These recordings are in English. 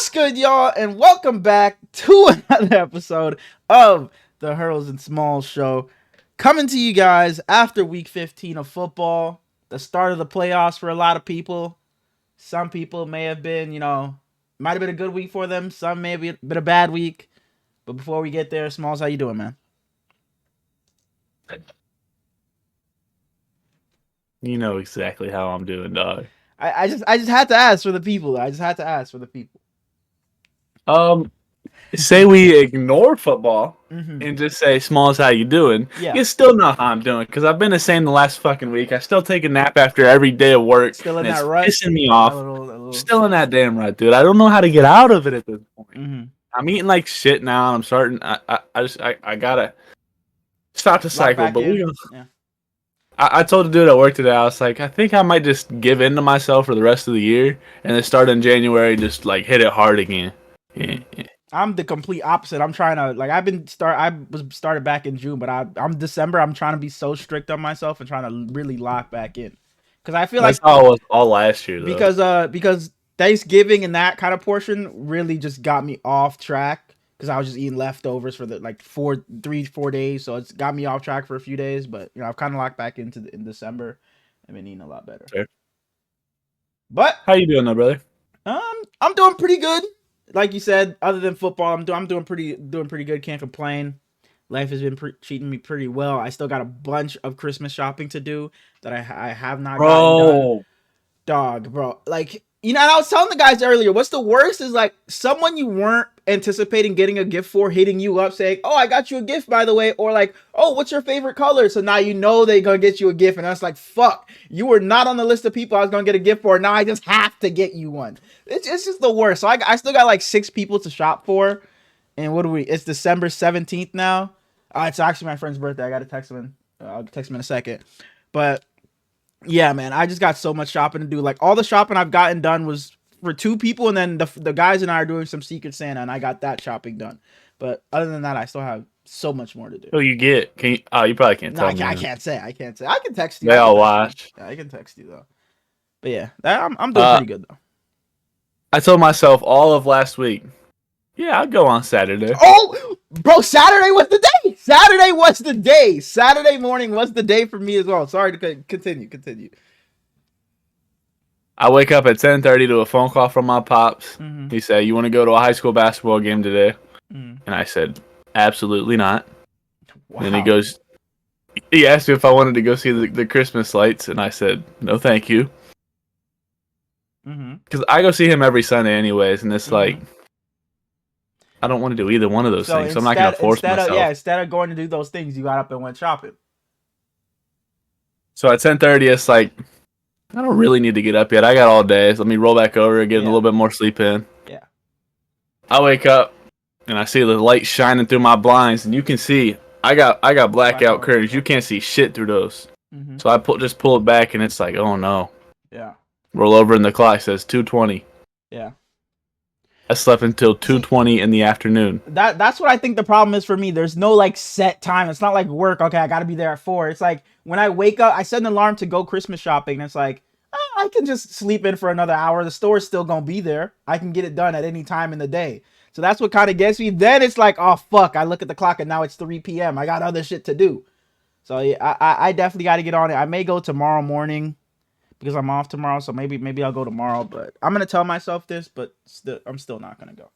What's good, y'all, and welcome back to another episode of the Hurls and Smallz show. Coming to you guys after week 15 of football, the start of the playoffs for a lot of people. Some people may have been, might have been a good week for them. Some may have been a bad week. But before we get there, Smallz, how you doing, man? You know exactly how I'm doing, dog. I just had to ask for the people. Say we ignore football and just say, Smallz, how you doing? Yeah. You still know how I'm doing, because I've been the same the last fucking week. I still take a nap after every day of work. Still in and that it's rut? pissing me off. little... Still in that damn rut, dude. I don't know how to get out of it at this point. I'm eating like shit now, and I'm starting. I gotta stop the cycle. But I told the dude at work today, I was like, I think I might just give in to myself for the rest of the year, and then start in January, just like hit it hard again. Yeah. I'm the complete opposite. I'm trying to I was started back in June, but I'm December. I'm trying to be so strict on myself and trying to really lock back in, because I feel that's like how it was all last year, though. Because Thanksgiving and that kind of portion really just got me off track, because I was just eating leftovers for the 4 days, so it's got me off track for a few days. But I've kind of locked back in December. I've been eating a lot better. Fair. But how you doing, though, brother? I'm doing pretty good. Like you said, other than football, I'm doing pretty good. Can't complain. Life has been treating me pretty well. I still got a bunch of Christmas shopping to do that I have not gotten done. Bro. And I was telling the guys earlier, what's the worst is someone you weren't anticipating getting a gift for hitting you up saying, "Oh, I got you a gift, by the way," or "Oh, what's your favorite color?" So now they're gonna get you a gift, and that's like, fuck, you were not on the list of people I was gonna get a gift for. Now I just have to get you one. It's just the worst. So I still got 6 people to shop for, and it's December 17th now. It's actually my friend's birthday. I gotta text him. I'll text him in a second, but. Yeah, man, I just got so much shopping to do. All the shopping I've gotten done was for 2 people, and then the guys and I are doing some Secret Santa, and I got that shopping done. But other than that, I still have so much more to do. Oh, you get? Can you? Oh, you probably can't tell me. I can't say. I can text you. They all watch. Yeah, I can text you though. But yeah, I'm doing pretty good though. I told myself all of last week, yeah, I'll go on Saturday. Oh, bro, Saturday was the day. Saturday morning was the day for me as well. Sorry to continue. I wake up at 10:30 to a phone call from my pops. He said, "You want to go to a high school basketball game today?" And I said, "Absolutely not." Wow. And he asked me if I wanted to go see the Christmas lights, and I said, "No, thank you." Because I go see him every Sunday anyways, and it's I don't want to do either one of those things, so I'm not going to force myself. Instead of going to do those things, you got up and went shopping. So at 10:30, it's I don't really need to get up yet. I got all day, so let me roll back over and get a little bit more sleep in. Yeah. I wake up, and I see the light shining through my blinds, and you can see, I got blackout curtains. You can't see shit through those. So I just pull it back, and it's oh no. Yeah. Roll over, and the clock says 2:20. Yeah. I slept until 2:20 in the afternoon. That's what I think the problem is for me. There's no set time. It's not like work. Okay, I got to be there at 4. It's when I wake up, I set an alarm to go Christmas shopping. And it's I can just sleep in for another hour. The store's still going to be there. I can get it done at any time in the day. So that's what kind of gets me. Then it's oh, fuck. I look at the clock and now it's 3 p.m. I got other shit to do. So yeah, I definitely got to get on it. I may go tomorrow morning, because I'm off tomorrow, so maybe I'll go tomorrow. But I'm gonna tell myself this, but I'm still not gonna go.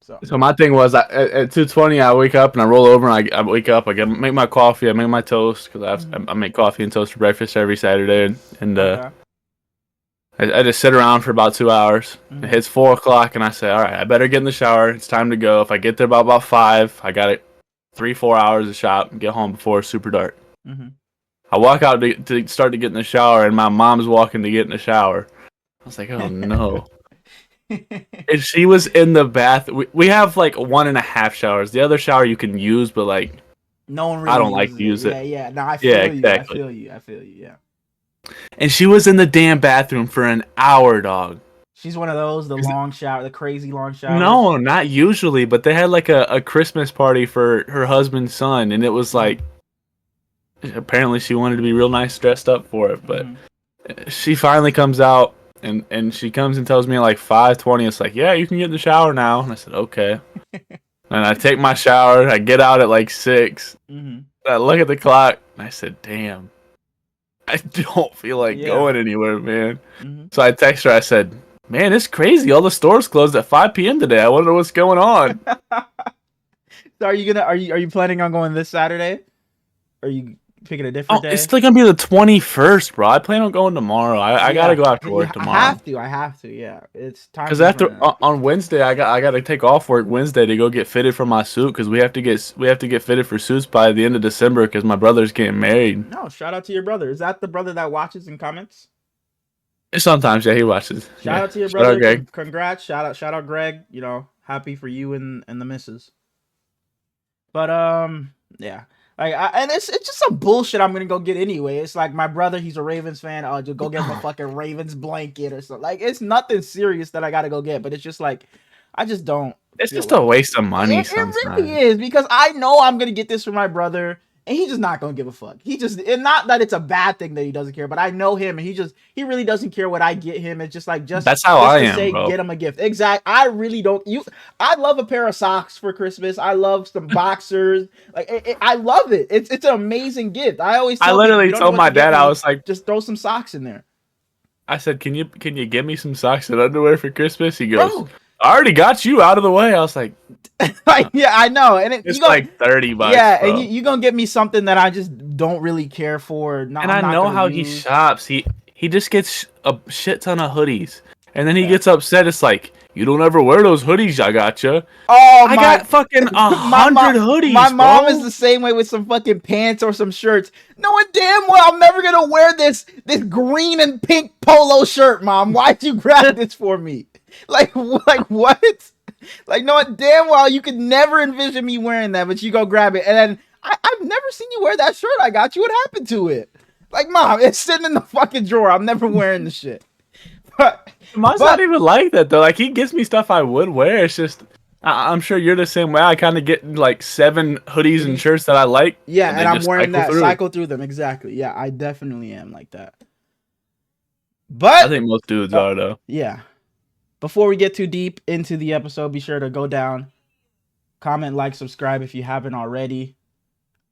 So my thing was, at 2:20, I wake up and I roll over, and I wake up, I make my coffee, I make my toast, because I make coffee and toast for breakfast every Saturday, and I just sit around for about 2 hours. It hits 4 o'clock, and I say, all right, I better get in the shower. It's time to go. If I get there by about 5, I got 3-4 hours to shop and get home before it's super dark. I walk out to start to get in the shower, and my mom's walking to get in the shower. I was like, oh, no. And she was in the bath. We have 1.5 showers. The other shower you can use, but no one really I don't like to use it. Yeah. No, I feel you. Exactly. I feel you. Yeah. And she was in the damn bathroom for an hour, dog. She's one of those, the crazy long shower. No, not usually, but they had a Christmas party for her husband's son, and it was apparently she wanted to be real nice dressed up for it, but she finally comes out, and she comes and tells me at like 5:20. It's like, yeah, you can get in the shower now. And I said, okay. And I take my shower. I get out at like 6. Mm-hmm. I look at the clock. And I said, damn, I don't feel like going anywhere, man. Mm-hmm. So I text her. I said, man, it's crazy. All the stores closed at 5 p.m. today. I wonder what's going on. So are you planning on going this Saturday? Are you picking a different day? It's still gonna be the 21st, bro. I plan on going tomorrow. I gotta go after work tomorrow. I have to. Yeah, it's time. Because on Wednesday, I gotta take off work Wednesday to go get fitted for my suit. Because we have to get fitted for suits by the end of December. Because my brother's getting married. No, shout out to your brother. Is that the brother that watches and comments? Sometimes, yeah, he watches. Shout out to your brother. Shout out, Greg. Congrats. Shout out, Greg. You know, happy for you and the missus. But yeah. And it's just some bullshit I'm gonna go get anyway. It's like my brother, he's a Ravens fan. I'll just go get my fucking Ravens blanket or something. Like, it's nothing serious that I gotta go get, but it's just like, I just don't. It's just a waste of money. It really is, because I know I'm gonna get this for my brother, and he's just not gonna give a fuck. And not that it's a bad thing that he doesn't care, but I know him, and he really doesn't care what I get him. It's just like that's how I am, bro. Get him a gift. Exactly. I really don't. I love a pair of socks for Christmas. I love some boxers. Like, I love it. It's an amazing gift. I literally told my dad, I was like, just throw some socks in there. I said, can you give me some socks and underwear for Christmas? He goes, bro, I already got you out of the way. I was like, yeah, I know. And it's like $30. Yeah, bro. And you're gonna get me something that I just don't really care for. And I know how he shops. He just gets a shit ton of hoodies, and then he gets upset. It's like, you don't ever wear those hoodies. I got you. Oh, I got fucking 100 hoodies. My mom is the same way with some fucking pants or some shirts. Knowing damn well I'm never gonna wear this green and pink polo shirt, Mom. Why'd you grab this for me? Like what? Like, knowing damn well you could never envision me wearing that, but you go grab it, and then I've never seen you wear that shirt I got you. What happened to it? Like, Mom, it's sitting in the fucking drawer. I'm never wearing the shit. Mine's not even like that though. Like, he gives me stuff I would wear. It's just, I'm sure you're the same way. I kind of get like 7 hoodies and shirts that I like. Yeah, and I'm wearing that. Cycle through them. Exactly. Yeah, I definitely am like that. But I think most dudes are though. Yeah. Before we get too deep into the episode, be sure to go down, comment, like, subscribe if you haven't already.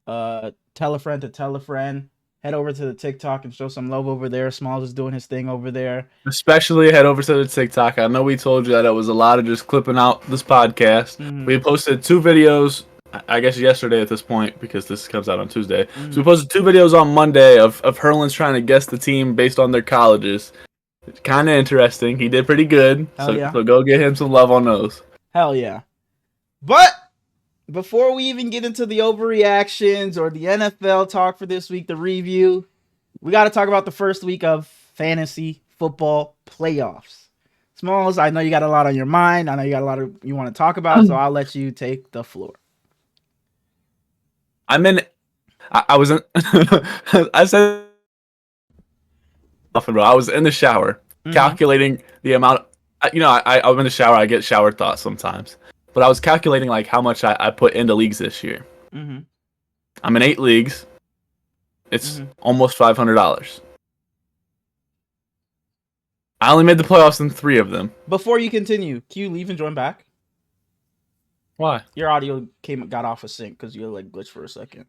Tell a friend to tell a friend. Head over to the TikTok and show some love over there. Smallz is doing his thing over there. Especially head over to the TikTok. I know we told you that it was a lot of just clipping out this podcast. Mm-hmm. We posted 2 videos, I guess yesterday at this point, because this comes out on Tuesday. Mm-hmm. So we posted 2 videos on Monday of Herlin's trying to guess the team based on their colleges. It's kind of interesting. He did pretty good. So go get him some love on those. Hell yeah. But before we even get into the overreactions or the NFL talk for this week, the review, we got to talk about the first week of fantasy football playoffs. Smallz, I know you got a lot on your mind. I know you got a lot you want to talk about, so I'll let you take the floor. I was in I said bro. I was in the shower calculating the amount. I'm in the shower. I get shower thoughts sometimes, but I was calculating like how much I put into leagues this year. Mm-hmm. I'm in 8 leagues. It's almost $500. I only made the playoffs in 3 of them. Before you continue, can you leave and join back? Why? Your audio got off of sync because you like glitched for a second.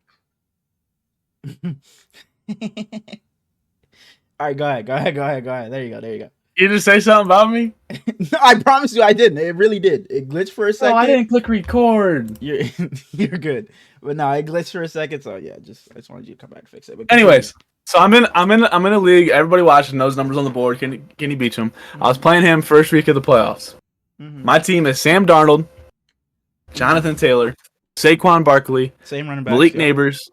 All right, go ahead. There you go. You just say something about me? No, I promise you I didn't. It really did. It glitched for a second. Oh, I didn't click record. You're good. But no, it glitched for a second, so yeah, I just wanted you to come back and fix it. But anyways, so I'm in a league. Everybody watching knows numbers on the board. Can he beat him? Mm-hmm. I was playing him first week of the playoffs. Mm-hmm. My team is Sam Darnold, Jonathan Taylor, Saquon Barkley, same running back, Malik Neighbors,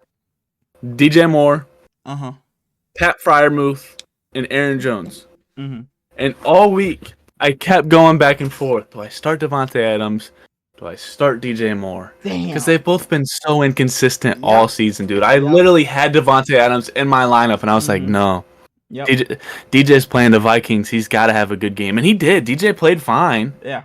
DJ Moore, Pat Freiermuth, and Aaron Jones. Mm-hmm. And all week, I kept going back and forth. Do I start Devontae Adams? Do I start DJ Moore? Damn. Because they've both been so inconsistent all season, dude. I literally had Devontae Adams in my lineup, and I was like, no. Yep. DJ's playing the Vikings. He's got to have a good game. And he did. DJ played fine. Yeah.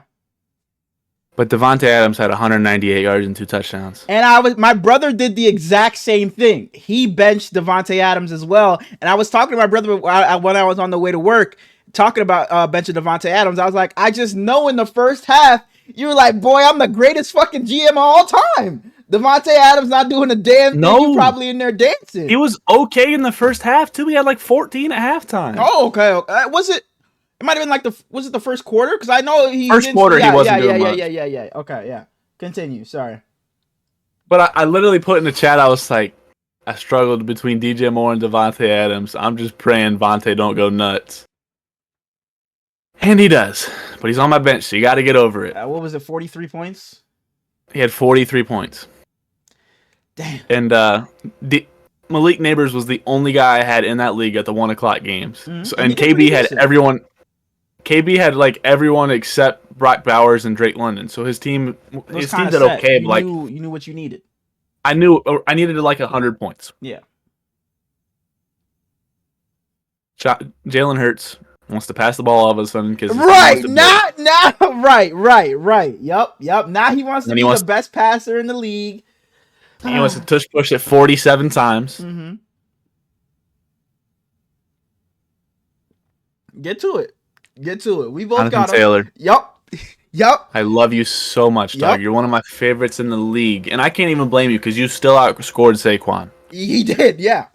But Devontae Adams had 198 yards and 2 touchdowns. And my brother did the exact same thing. He benched Devontae Adams as well. And I was talking to my brother when I was on the way to work. talking about benching Devontae Adams, I was like, I just know in the first half, you were like, boy, I'm the greatest fucking GM of all time. Devontae Adams not doing a damn thing. You probably in there dancing. He was okay in the first half, too. He had like 14 at halftime. Oh, okay. Was it? It might have been like was it the first quarter? Because I know he first quarter he wasn't doing much. Yeah. Okay, yeah. Continue. Sorry. But I literally put in the chat, I was like, I struggled between DJ Moore and Devontae Adams. I'm just praying Vontae don't go nuts. And he does. But he's on my bench, so you got to get over it. What was it, 43 points? He had 43 points. Damn. And Malik Neighbors was the only guy I had in that league at the 1 o'clock games. Mm-hmm. So, and KB had everyone. KB had like everyone except Brock Bowers and Drake London. So his team did okay. You knew what you needed. I needed like 100 points. Yeah. Jalen Hurts wants to pass the ball all of a sudden because right, right. Yep. Now he wants to be the best passer in the league. He wants to tush push it 47 times. Mm-hmm. Get to it. We both got him. Taylor. Yep. I love you so much, dog. You're one of my favorites in the league, and I can't even blame you because you still outscored Saquon. He did, yeah.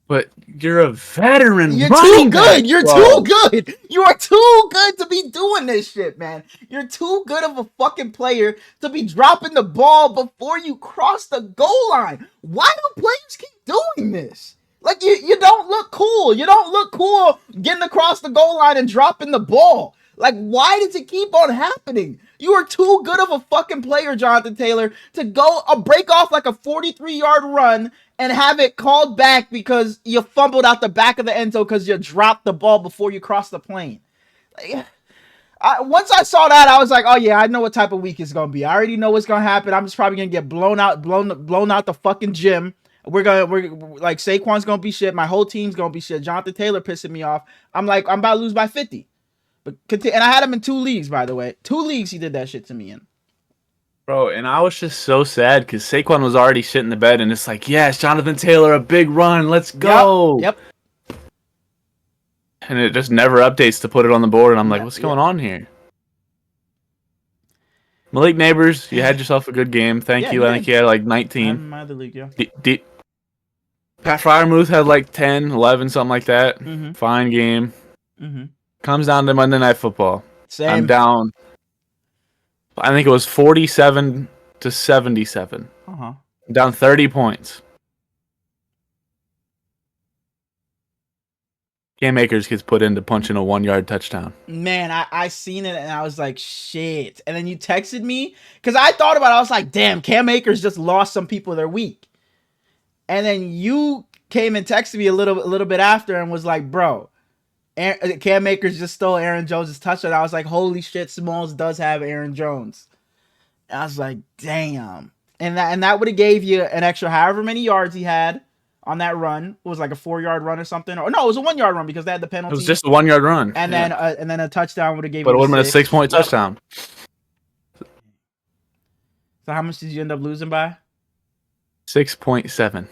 But you're a veteran. You're too good. You're too good. You are too good to be doing this shit, man. You're too good of a fucking player to be dropping the ball before you cross the goal line. Why do players keep doing this? Like, you don't look cool. You don't look cool getting across the goal line and dropping the ball. Like, why does it keep on happening? You are too good of a fucking player, Jonathan Taylor, to go break off like a 43-yard run and have it called back because you fumbled out the back of the end zone because you dropped the ball before you crossed the plane. Like, once I saw that, I was like, oh yeah, I know what type of week it's gonna be. I already know what's gonna happen. I'm just probably gonna get blown out the fucking gym. We're like, Saquon's gonna be shit. My whole team's gonna be shit. Jonathan Taylor pissing me off. I'm like, I'm about to lose by 50. But and I had him in 2 leagues, by the way. 2 leagues he did that shit to me in. Bro, and I was just so sad because Saquon was already shit in the bed, and it's like, yes, Jonathan Taylor, a big run, let's go. Yep. And it just never updates to put it on the board, and I'm like, what's going on here? Malik Neighbors, you had yourself a good game. Thank you. I think you had like 19. I'm in my other league, yeah. Pat Freiermuth had like 10, 11, something like that. Mm-hmm. Fine game. Mm-hmm. Comes down to Monday Night Football. Same. I'm down. I think it was 47 to 77. Uh-huh. I'm down 30 points. Cam Akers gets put in to punch in a 1-yard touchdown. Man, I seen it and I was like, shit. And then you texted me because I thought about it. I was like, damn, Cam Akers just lost some people their week. And then you came and texted me a little bit after and was like, bro, Cam Akers just stole Aaron Jones' touchdown. I was like, holy shit, Smallz does have Aaron Jones. And I was like, damn. And that would have gave you an extra however many yards he had on that run. It was like a 4-yard run or something. Or no, it was a 1-yard run because they had the penalty. It was just a 1-yard run. And then a touchdown would have gave you. But it would have been a 6-point touchdown. So how much did you end up losing by? 6.7.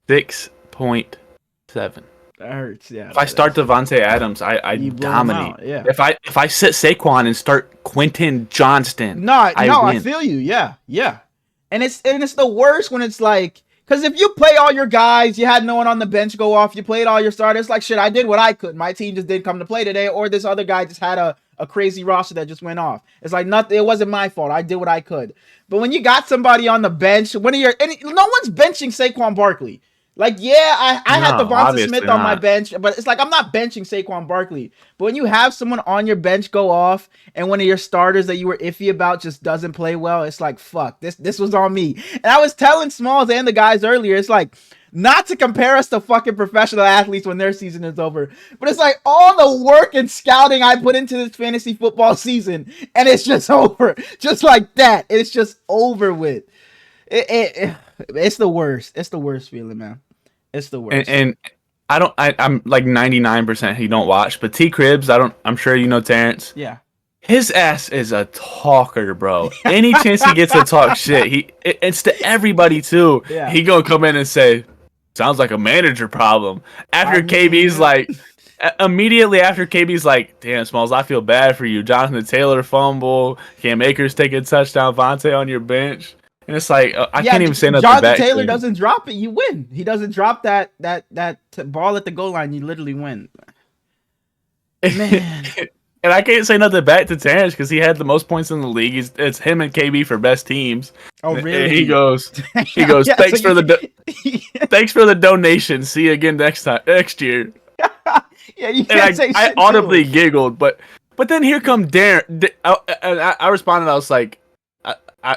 6.7. That hurts, yeah. If I start Devontae Adams, I dominate. Yeah. If I sit Saquon and start Quentin Johnston, I feel you. Yeah. And it's the worst when it's like, because if you play all your guys, you had no one on the bench go off, you played all your starters, like shit, I did what I could. My team just didn't come to play today, or this other guy just had a crazy roster that just went off. It's like nothing. It wasn't my fault. I did what I could. But when you got somebody on the bench, no one's benching Saquon Barkley. Like, yeah, I had Devonta Smith on my bench, but it's like I'm not benching Saquon Barkley. But when you have someone on your bench go off and one of your starters that you were iffy about just doesn't play well, it's like, fuck, this was on me. And I was telling Smallz and the guys earlier, it's like, not to compare us to fucking professional athletes when their season is over, but it's like all the work and scouting I put into this fantasy football season, and it's just over. Just like that. It's just over with. It's the worst. It's the worst feeling, man. It's the worst. And I'm like 99% he don't watch, but T Cribs, I'm sure you know Terrence. Yeah. His ass is a talker, bro. Any chance he gets to talk shit, it's to everybody too. Yeah. He gonna come in and say, sounds like a manager problem. After KB's like, immediately after KB's like, damn, Smallz, I feel bad for you. Jonathan Taylor fumble. Cam Akers take a touchdown. Vontae on your bench. And it's like, I can't even say nothing back. Jonathan Taylor doesn't drop it, you win. He doesn't drop that ball at the goal line, you literally win. Man. And I can't say nothing back to Terrence because he had the most points in the league. It's him and KB for best teams. Oh, really? And he goes, thanks for the donation. See you again next year. Yeah, you can't say shit. I audibly giggled, but then here come Darren. I responded. I was like,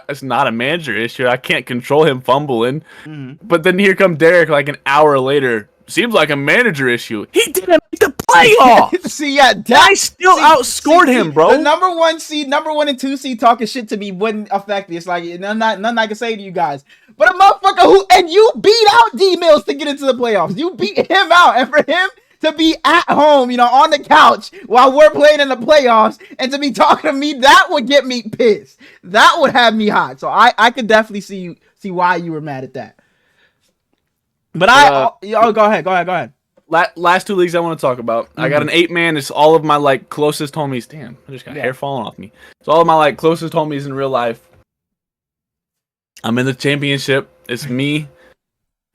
it's not a manager issue. I can't control him fumbling. Mm-hmm. But then here come Derek like an hour later. Seems like a manager issue. He didn't make the playoffs. See, yeah, I still outscored him, bro. The number 1 and 2 seed talking shit to me wouldn't affect me. It's like nothing I can say to you guys. But a motherfucker and you beat out D-Mills to get into the playoffs. You beat him out, and for him to be at home, on the couch while we're playing in the playoffs, and to be talking to me, that would get me pissed. That would have me hot. So I could definitely see why you were mad at that. But go ahead. Last 2 leagues I want to talk about. Mm-hmm. I got an 8-man. It's all of my like closest homies. Damn, I just got hair falling off me. It's all of my like closest homies in real life. I'm in the championship. It's me.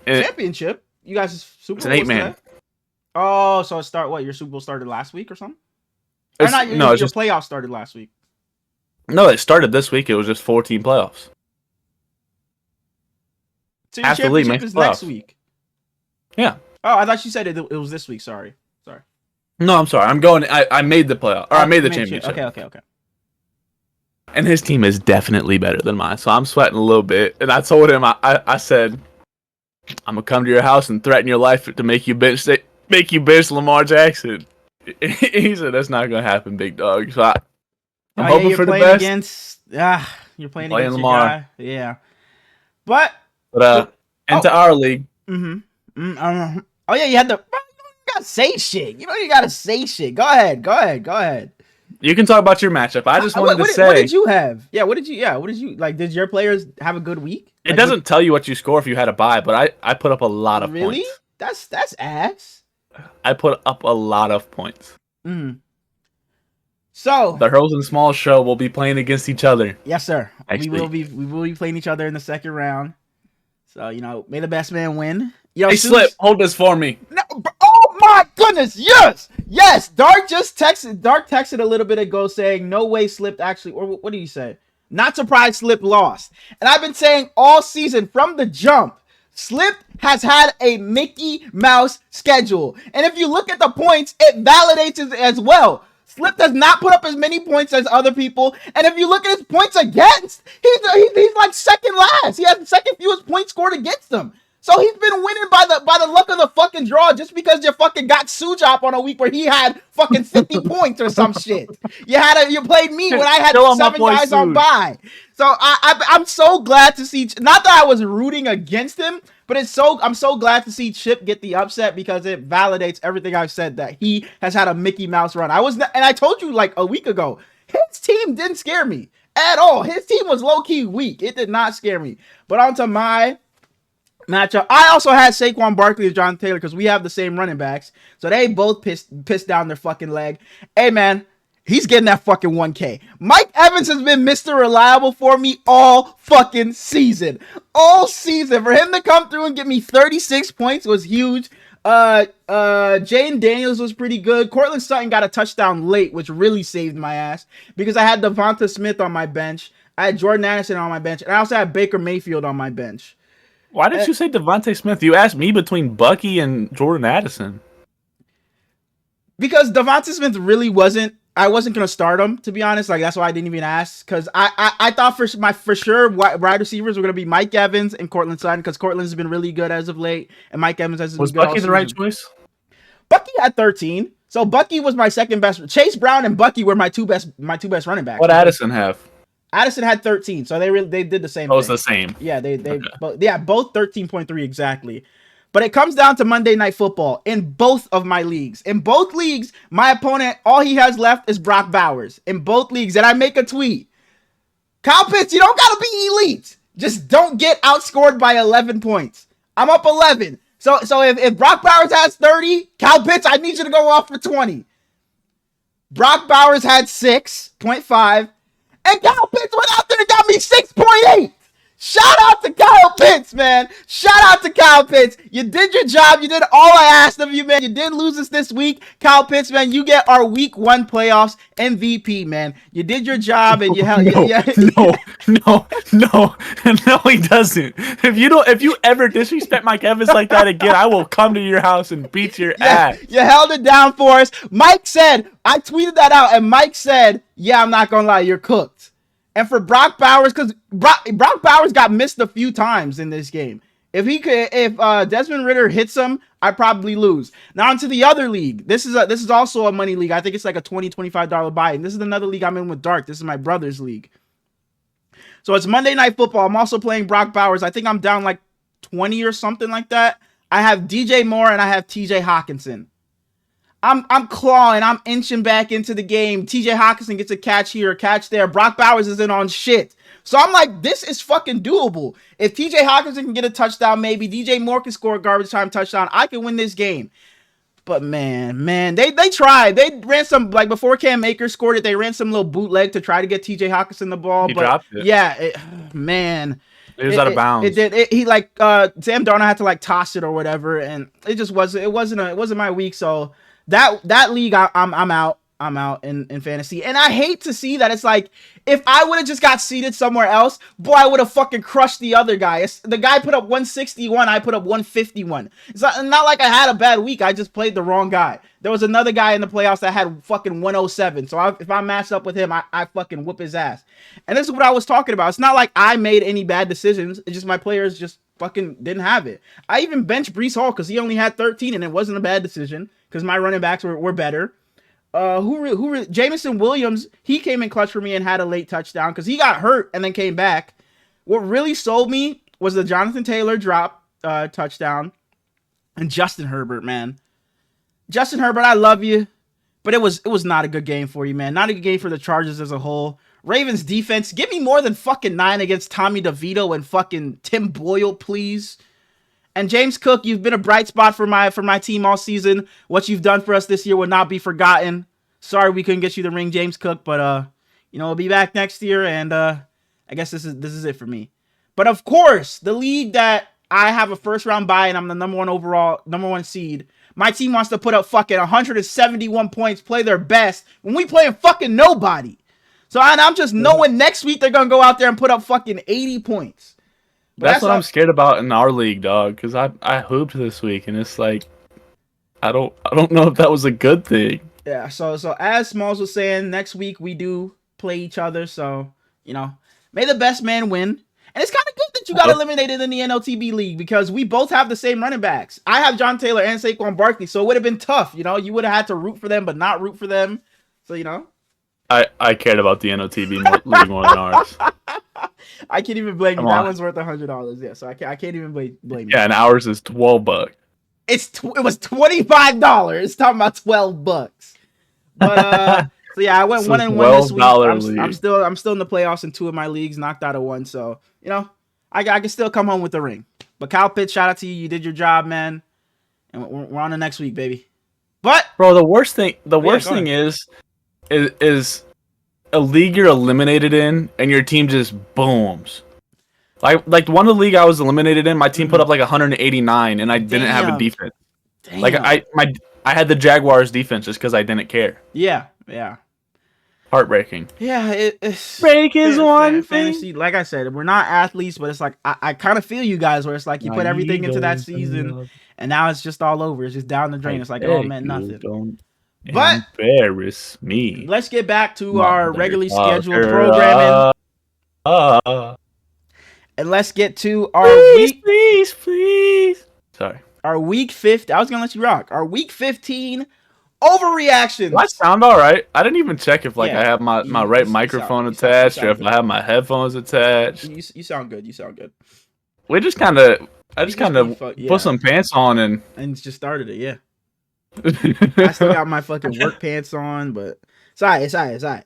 Championship? You guys Super Bowl? It's an 8-man. Oh, so your Super Bowl started last week or something? Your playoffs started last week. No, it started this week. It was just 14 playoffs. So your championship is next week. Yeah. Oh, I thought you said it was this week. Sorry. No, I'm sorry. I'm going. I made the playoff. Or I made the championship. Okay. And his team is definitely better than mine, so I'm sweating a little bit. And I told him, I said, I'm gonna come to your house and threaten your life to make you bench Lamar Jackson. He said that's not gonna happen, big dog. So I'm hoping for the best. You're playing against Lamar. Your guy. Yeah. But into our league. Mm-hmm. Oh yeah, you had the. You gotta say shit. You gotta say shit. Go ahead. You can talk about your matchup. I just wanted to say. What did you have? Yeah. What did you like? Did your players have a good week? It doesn't tell you what you score if you had a bye, but I put up a lot of points. Really? That's ass. I put up a lot of points. Mm. So the Hurls and Smallz show will be playing against each other. Yes, sir. We will be playing each other in the second round. So may the best man win. Hey, Slip, hold this for me. No, oh my goodness, yes. Dark texted a little bit ago saying no way Slip actually, or what did he say? Not surprised Slip lost. And I've been saying all season from the jump, Slip has had a Mickey Mouse schedule. And if you look at the points, it validates it as well. Slip does not put up as many points as other people. And if you look at his points against, he's like second last. He has the second fewest points scored against them. So he's been winning by the luck of the fucking draw just because you fucking got Sujop on a week where he had fucking 50 points or some shit. You played me when I had 7 guys on bye. So I'm so glad to see, not that I was rooting against him, but I'm so glad to see Chip get the upset because it validates everything I've said that he has had a Mickey Mouse run. I told you like a week ago, his team didn't scare me at all. His team was low key weak. It did not scare me. But onto my matchup. I also had Saquon Barkley and Jonathan Taylor because we have the same running backs. So they both pissed down their fucking leg. Hey, man, he's getting that fucking 1K. Mike Evans has been Mr. Reliable for me all fucking season. All season. For him to come through and get me 36 points was huge. Jane Daniels was pretty good. Cortland Sutton got a touchdown late, which really saved my ass because I had Devonta Smith on my bench. I had Jordan Addison on my bench. And I also had Baker Mayfield on my bench. Why did you say Devontae Smith? You asked me between Bucky and Jordan Addison. Because Devonta Smith really I wasn't going to start him, to be honest. Like, that's why I didn't even ask. Because I thought for sure wide receivers were going to be Mike Evans and Cortland Sutton. Because Cortland's been really good as of late. And Mike Evans has been good. Was Bucky the right choice? Bucky had 13. So Bucky was my second best. Chase Brown and Bucky were my two best running backs. What Addison have? Addison had 13, so they did the same thing. It's the same. Yeah, both 13.3 exactly. But it comes down to Monday Night Football in both of my leagues. In both leagues, my opponent, all he has left is Brock Bowers. In both leagues, and I make a tweet. Kyle Pitts, you don't gotta be elite. Just don't get outscored by 11 points. I'm up 11. So if Brock Bowers has 30, Kyle Pitts, I need you to go off for 20. Brock Bowers had 6.5, and Kyle Pitts went out there and got me 6.8. Shout out to Kyle Pitts, man. Shout out to Kyle Pitts. You did your job. You did all I asked of you, man. You did lose us this week. Kyle Pitts, man, you get our week 1 playoffs MVP, man. You did your job and you held. No, he doesn't. If you ever disrespect Mike Evans like that again, I will come to your house and beat your ass. You held it down for us. Mike said, I tweeted that out, and Mike said, yeah, I'm not going to lie, you're cooked. And for Brock Bowers, because Brock Bowers got missed a few times in this game. If Desmond Ridder hits him, I probably lose. Now onto the other league. This is also a money league. I think it's like a $20-$25 buy. And this is another league I'm in with Dark. This is my brother's league. So it's Monday Night Football. I'm also playing Brock Bowers. I think I'm down like 20 or something like that. I have DJ Moore and I have TJ Hawkinson. I'm clawing. I'm inching back into the game. TJ Hawkinson gets a catch here, a catch there. Brock Bowers isn't on shit. So I'm like, this is fucking doable. If TJ Hawkinson can get a touchdown, maybe DJ Moore can score a garbage time touchdown, I can win this game. But man, they tried. They ran some, like before Cam Akers scored it, they ran some little bootleg to try to get TJ Hawkinson the ball. He dropped it. Yeah, man. It was out of bounds. It did. He Sam Darnold had to like toss it or whatever, and it just wasn't. It wasn't my week. So that league, I'm out. I'm out in fantasy. And I hate to see that. It's like, if I would have just got seated somewhere else, boy, I would have fucking crushed the other guy. The guy put up 161. I put up 151. It's not like I had a bad week. I just played the wrong guy. There was another guy in the playoffs that had fucking 107. So if I matched up with him, I fucking whoop his ass. And this is what I was talking about. It's not like I made any bad decisions. It's just my players just fucking didn't have it. I even benched Breece Hall because he only had 13, and it wasn't a bad decision because my running backs were better. Jameson Williams, he came in clutch for me and had a late touchdown because he got hurt and then came back. What really sold me was the Jonathan Taylor drop touchdown, and Justin Herbert, man. Justin Herbert, I love you, but it was not a good game for you, man. Not a good game for the Chargers as a whole. Ravens defense, give me more than fucking 9 against Tommy DeVito and fucking Tim Boyle, please. And James Cook, you've been a bright spot for my team all season. What you've done for us this year will not be forgotten. Sorry we couldn't get you the ring, James Cook, but we'll be back next year, and I guess this is it for me. But of course, the league that I have a first round bye and I'm the number one seed. My team wants to put up fucking 171 points, play their best when we playing fucking nobody. So I'm just knowing next week they're gonna go out there and put up fucking 80 points. That's what I'm scared about in our league, dog. Because I hooped this week, and it's like, I don't know if that was a good thing. Yeah. So as Smallz was saying, next week we do play each other. So may the best man win. And it's kind of good that you got eliminated in the NLTB league because we both have the same running backs. I have John Taylor and Saquon Barkley, so it would have been tough. You would have had to root for them, but not root for them. So I cared about the NLTB league more than ours. I can't even blame you. That one's worth $100. Yeah, so I can't even blame you. Yeah, and ours is $12. It was $25. Talking about $12. But so yeah, I went 1-1 this week. I'm still in the playoffs in 2 of my leagues, knocked out of 1. So I can still come home with the ring. But Kyle Pitts, shout out to you. You did your job, man. And we're on to next week, baby. But bro, the worst thing is a league you're eliminated in, and your team just booms. Like one of the league I was eliminated in, my team put up like 189, and I didn't have a defense. Damn. Like I had the Jaguars defense just because I didn't care. Yeah. Heartbreaking. Yeah, it's break is one thing. Fantasy, like I said, we're not athletes, but it's like I kind of feel you guys where it's like you put everything into that season, and now it's just all over. It's just down the drain. It's like, oh man, nothing. But embarrass me. Let's get back to our regularly scheduled programming. And let's get to our please. Sorry. Our week 15. I was gonna let you rock. Our week 15 overreactions. Do I sound all right? I didn't even check if I have my right microphone attached or if I have my headphones attached. You sound good. I just kind of put some pants on and just started it. Yeah. I still got my fucking work pants on, but it's all right.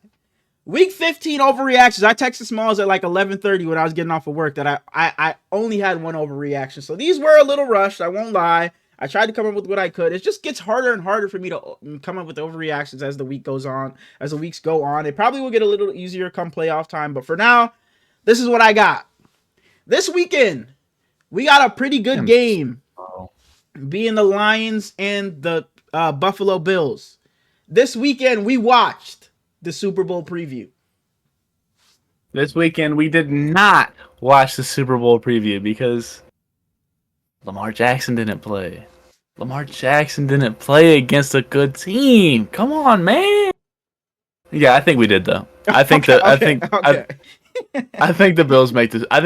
Week 15 overreactions. I texted Smallz at like 11:30 when I was getting off of work that I only had one overreaction. So these were a little rushed. I won't lie. I tried to come up with what I could. It just gets harder and harder for me to come up with overreactions as the week goes on, as the weeks go on. It probably will get a little easier come playoff time. But for now, this is what I got. This weekend, we got a pretty good game, being the Lions and the Buffalo Bills. This weekend, we watched the Super Bowl preview. This weekend, we did not watch the Super Bowl preview because Lamar Jackson didn't play. Lamar Jackson didn't play against a good team. Come on, man. Yeah, I think we did though. I think I think the Bills make this. I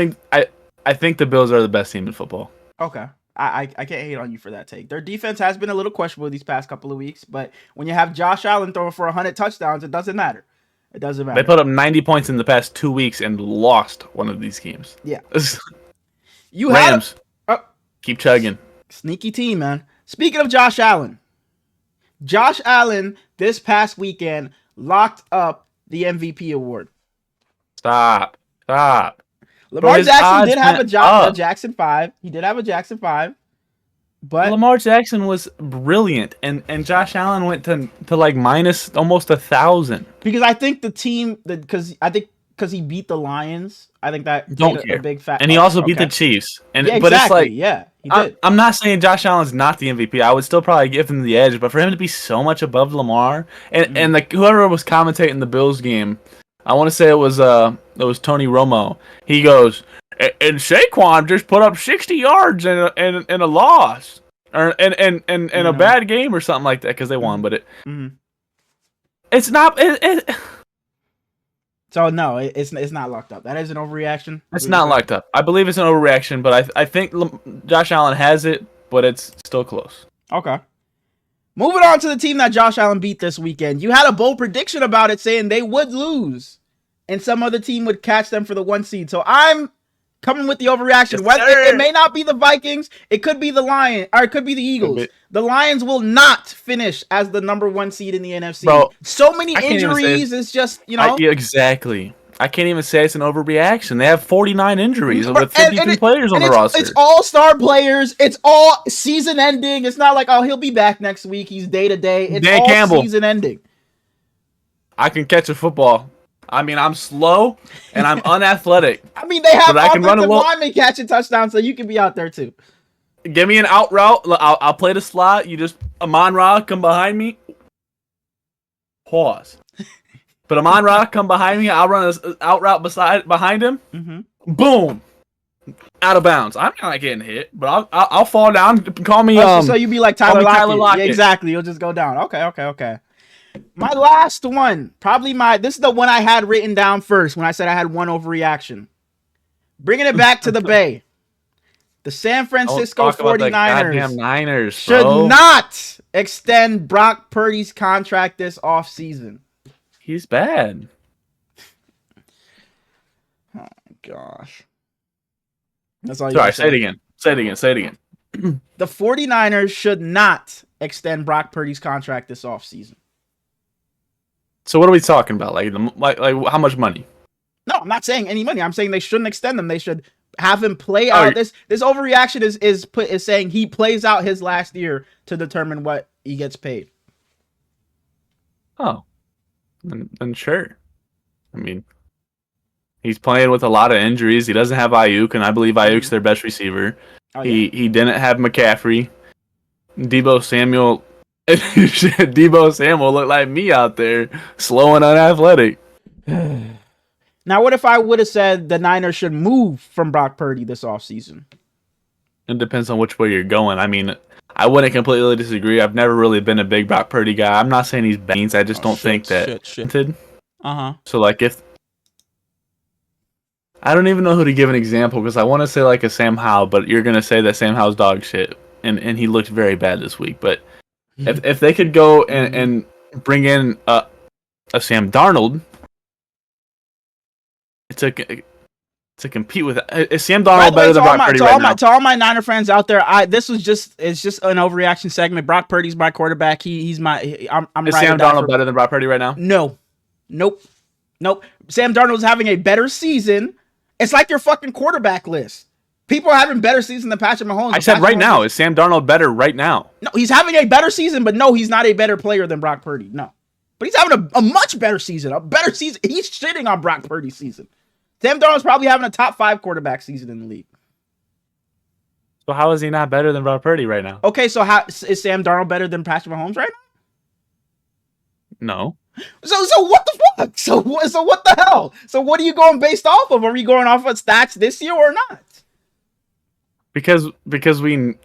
think the Bills are the best team in football. Okay. I can't hate on you for that take. Their defense has been a little questionable these past couple of weeks, but when you have Josh Allen throwing for 100 touchdowns, it doesn't matter. It doesn't matter. They put up 90 points in the past 2 weeks and lost one of these games. Yeah. You Rams. Keep chugging. Sneaky team, man. Speaking of Josh Allen this past weekend locked up the MVP award. Stop. Lamar Jackson did have a Jackson 5. He did have a Jackson 5. But Lamar Jackson was brilliant, and Josh Allen went to like minus almost 1,000. Because I think the team, because he beat the Lions, I think that don't care. A big fact. And he also beat the Chiefs. And yeah, but exactly. It's like, yeah, he did. I'm not saying Josh Allen's not the MVP. I would still probably give him the edge, but for him to be so much above Lamar, and like whoever was commentating the Bills game, I want to say it was Tony Romo. He goes, and Saquon just put up 60 yards in a loss, or in a bad game or something like that because they won. But it's not. So no, it's not locked up. That is an overreaction. It's not locked up. I believe it's an overreaction, but I think Josh Allen has it, but it's still close. Okay. Moving on to the team that Josh Allen beat this weekend. You had a bold prediction about it, saying they would lose, and some other team would catch them for the 1 seed. So I'm coming with the overreaction. It may not be the Vikings. It could be the Lions, or it could be the Eagles. The Lions will not finish as the number 1 seed in the NFC. Bro, so many injuries. It's just, exactly. I can't even say it's an overreaction. They have 49 injuries with 52 players on the roster. It's all-star players. It's all season ending. It's not like, he'll be back next week. He's day-to-day. It's Dan all Campbell. Season ending. I can catch a football. I mean, I'm slow and I'm unathletic. I mean, they have offensive linemen catching touchdowns, so you can be out there too. Give me an out route. I'll play the slot. You just Amon-Ra come behind me. Pause. But Amon-Ra come behind me. I'll run an out route behind him. Mm-hmm. Boom. Out of bounds. I'm not getting hit, but I'll fall down. Call me. So you be like Tyler Lockett. Yeah, exactly. You'll just go down. Okay. My last one, this is the one I had written down first when I said I had one overreaction. Bringing it back to the Bay. The San Francisco 49ers should not extend Brock Purdy's contract this offseason. He's bad. Oh, my gosh. That's all you Sorry, say it again. The 49ers should not extend Brock Purdy's contract this offseason. So what are we talking about? Like how much money? No, I'm not saying any money. I'm saying they shouldn't extend them. They should have him play out. This overreaction is saying he plays out his last year to determine what he gets paid. Oh, then sure. I mean, he's playing with a lot of injuries. He doesn't have Ayuk, and I believe Ayuk's their best receiver. Oh, yeah. He didn't have McCaffrey. Debo Samuel looked like me out there, slow and unathletic. Now, what if I would have said the Niners should move from Brock Purdy this offseason? It depends on which way you're going. I mean, I wouldn't completely disagree. I've never really been a big Brock Purdy guy. I'm not saying he's beans. I just don't think that. Shit. So, like, if I don't even know who to give an example because I want to say like a Sam Howell, but you're gonna say that Sam Howell's dog shit, and he looked very bad this week. But if they could go and bring in a Sam Darnold to compete with, is Sam Darnold better than Brock Purdy right now? To all my Niner fans out there, it's just an overreaction segment. Brock Purdy's my quarterback. I'm is Sam Darnold better than Brock Purdy right now? No, nope. Nope. Sam Darnold's having a better season. It's like your fucking quarterback list. People are having better season than Patrick Mahomes. I said right now. Is Sam Darnold better right now? No, he's having a better season, but no, he's not a better player than Brock Purdy. No. But he's having a much better season. A better season. He's shitting on Brock Purdy's season. Sam Darnold's probably having a top 5 quarterback season in the league. So how is he not better than Brock Purdy right now? Okay, so how is Sam Darnold better than Patrick Mahomes right now? No. So what the fuck? So what the hell? So what are you going based off of? Are you going off of stats this year or not? Because we...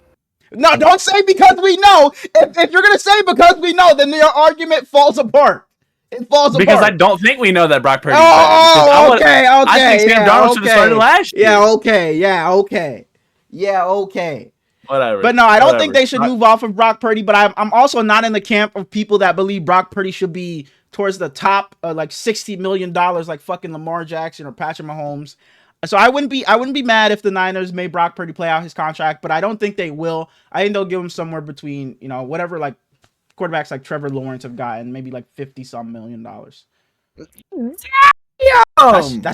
No, don't say because we know. If you're going to say because we know, then your argument falls apart. It falls apart. Because I don't think we know that Brock Purdy's better. Okay. I think Sam Darnold should have started last year. Yeah, okay. Whatever. But no, I don't think they should move off of Brock Purdy, but I'm also not in the camp of people that believe Brock Purdy should be towards the top, like $60 million, like fucking Lamar Jackson or Patrick Mahomes. So I wouldn't be mad if the Niners made Brock Purdy play out his contract, but I don't think they will. I think they'll give him somewhere between, whatever like quarterbacks like Trevor Lawrence have gotten, maybe like $50-some million. That's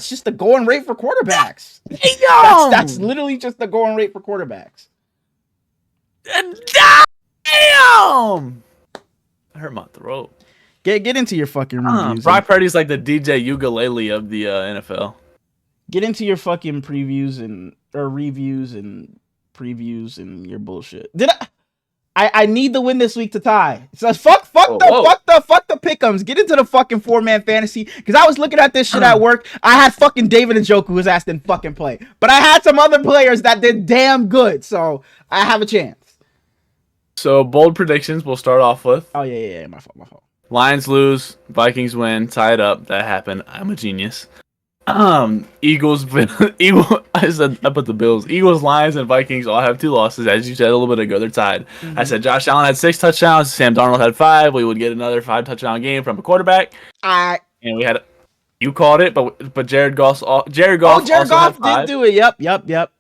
just the going rate for quarterbacks. That's literally just the going rate for quarterbacks. Damn! I hurt my throat. Get into your fucking reviews. Brock Purdy's like the DJ ukulele of the NFL. Get into your fucking reviews and previews and your bullshit. I need the win this week to tie. So fuck the pick'ems. Get into the fucking 4-man fantasy. Because I was looking at this shit at work. I had fucking David Njoku who was asked in fucking play. But I had some other players that did damn good. So I have a chance. So bold predictions we'll start off with. Oh yeah. My fault. Lions lose, Vikings win, tie it up. That happened. I'm a genius. Eagles I put the Bills. Eagles, Lions, and Vikings all have 2 losses. As you said a little bit ago, they're tied. Mm-hmm. I said Josh Allen had 6 touchdowns. Sam Darnold had 5. We would get another 5 touchdown game from a quarterback. And we had you called it, but Jared Goff also did do it. Yep.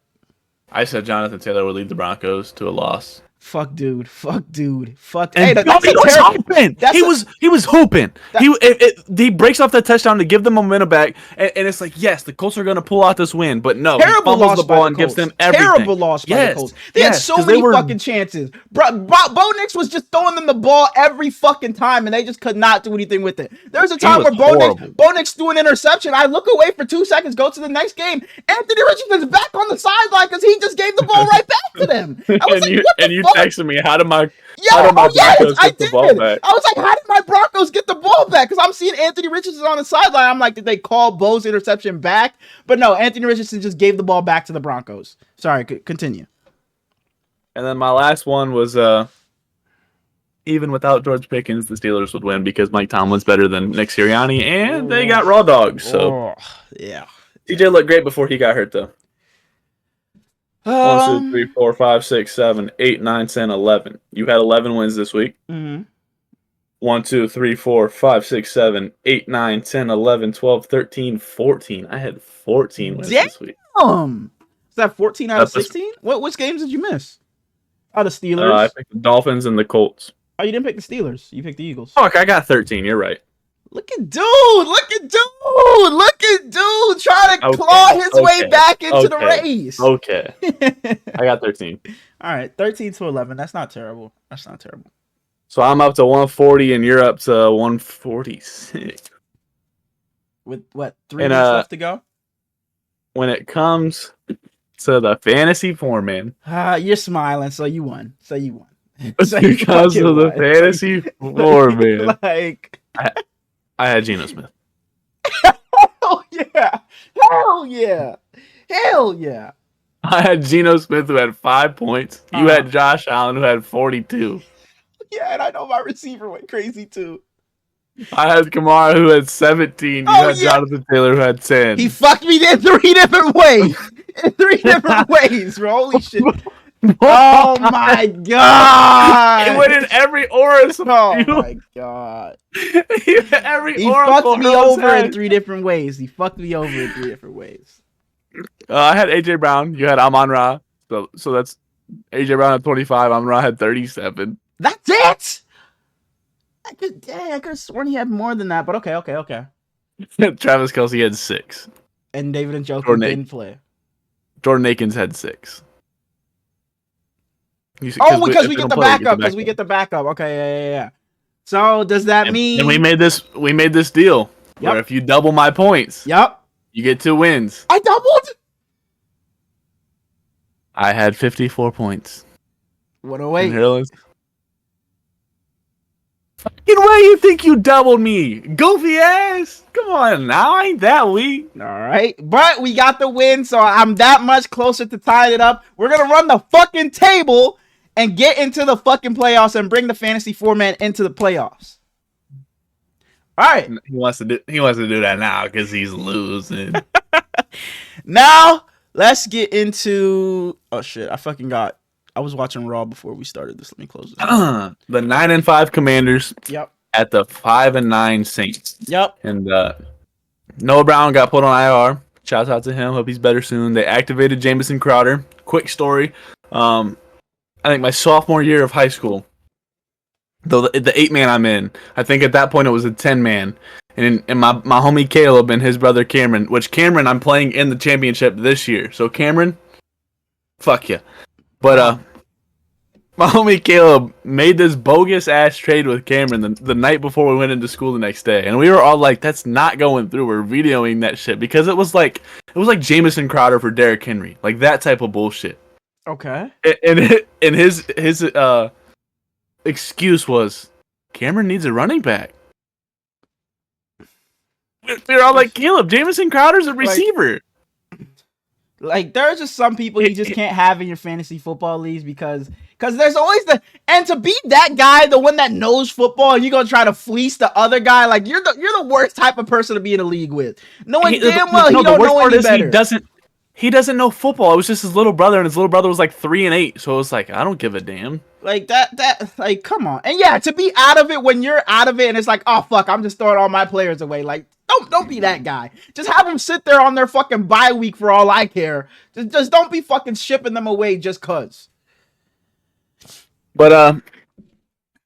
I said Jonathan Taylor would lead the Broncos to a loss. Fuck, dude. Hey, he was hooping. He breaks off that touchdown to give them momentum back, and it's like, yes, the Colts are going to pull out this win, but no, he fumbles the ball and gives them everything. Terrible loss by the Colts. They had so many fucking chances. Bo Nix was just throwing them the ball every fucking time, and they just could not do anything with it. There was a time where Bo Nix threw an interception. I look away for 2 seconds, go to the next game. Anthony Richardson's back on the sideline because he just gave the ball right back to them. I was like, what the fuck? Texting me, how did my Broncos get the ball back? I was like, how did my Broncos get the ball back? Because I'm seeing Anthony Richardson on the sideline. I'm like, did they call Bo's interception back? But no, Anthony Richardson just gave the ball back to the Broncos. Sorry, continue. And then my last one was even without George Pickens, the Steelers would win because Mike Tomlin's better than Nick Sirianni, and they got raw dogs. So yeah, TJ looked great before he got hurt, though. 1, 2, 3, 4, 5, 6, 7, 8, 9, 10, 11. You had 11 wins this week. Mm-hmm. 1, 2, 3, 4, 5, 6, 7, 8, 9, 10, 11, 12, 13, 14. I had 14 wins this week. Is that 14 out of 16? Which games did you miss? Oh, the Steelers? I picked the Dolphins and the Colts. Oh, you didn't pick the Steelers. You picked the Eagles. Fuck, I got 13. You're right. Look at dude trying to claw his way back into the race. Okay. I got 13. All right, 13 to 11. That's not terrible. So I'm up to 140 and you're up to 146. With what, 3 weeks left to go? When it comes to the fantasy four-man. You're smiling, so you won. Because of the fantasy four-man. I had Geno Smith. Hell yeah. I had Geno Smith who had 5 points. You had Josh Allen who had 42. Yeah, and I know my receiver went crazy too. I had Kamara who had 17. You had Jonathan Taylor who had 10. He fucked me in 3 different ways. Bro. Holy shit. Oh my god! It went in every Oris. Oh my god! He fucked me over in 3 different ways. I had AJ Brown. You had Amon-Ra. So that's AJ Brown had 25. Amon-Ra had 37. That's it. I could have sworn he had more than that, but okay. Travis Kelce had 6. And David and Njoku didn't play. Jordan Akins had 6. Because we get the backup. Because we get the backup. Okay, yeah. So does that mean? And we made this deal where if you double my points, you get 2 wins. I doubled. I had 54 points. 108. Fucking way you think you doubled me, goofy ass! Come on now, I ain't that weak. All right, but we got the win, so I'm that much closer to tying it up. We're gonna run the fucking table and get into the fucking playoffs and bring the fantasy format into the playoffs. All right. He wants to do that now because he's losing. Now let's get into. Oh shit! I was watching Raw before we started this. Let me close this. The 9-5 Commanders. Yep. At the 5-9 Saints. Yep. And Noah Brown got put on IR. Shouts out to him. Hope he's better soon. They activated Jamison Crowder. Quick story. I think my sophomore year of high school, though the 8-man I'm in, I think at that point it was a 10-man. And my homie Caleb and his brother Cameron, which Cameron I'm playing in the championship this year. So Cameron, fuck you. But my homie Caleb made this bogus ass trade with Cameron the night before we went into school the next day, and we were all like, "That's not going through." We're videoing that shit because it was like Jamison Crowder for Derrick Henry, like that type of bullshit. Okay. And his excuse was Cameron needs a running back. We're all like, Caleb, Jamison Crowder's a receiver. Like, there are just some people you just can't have in your fantasy football leagues because there's always and to be that guy, the one that knows football, and you're gonna try to fleece the other guy, like you're the worst type of person to be in a league with. Knowing damn well he don't know any better. He doesn't know football. It was just his little brother, and his little brother was like 3-8, so it was like, I don't give a damn. Like that, like, come on. And yeah, to be out of it when you're out of it, and it's like, oh fuck, I'm just throwing all my players away. Like, don't be that guy. Just have them sit there on their fucking bye week for all I care. Just don't be fucking shipping them away just cause. But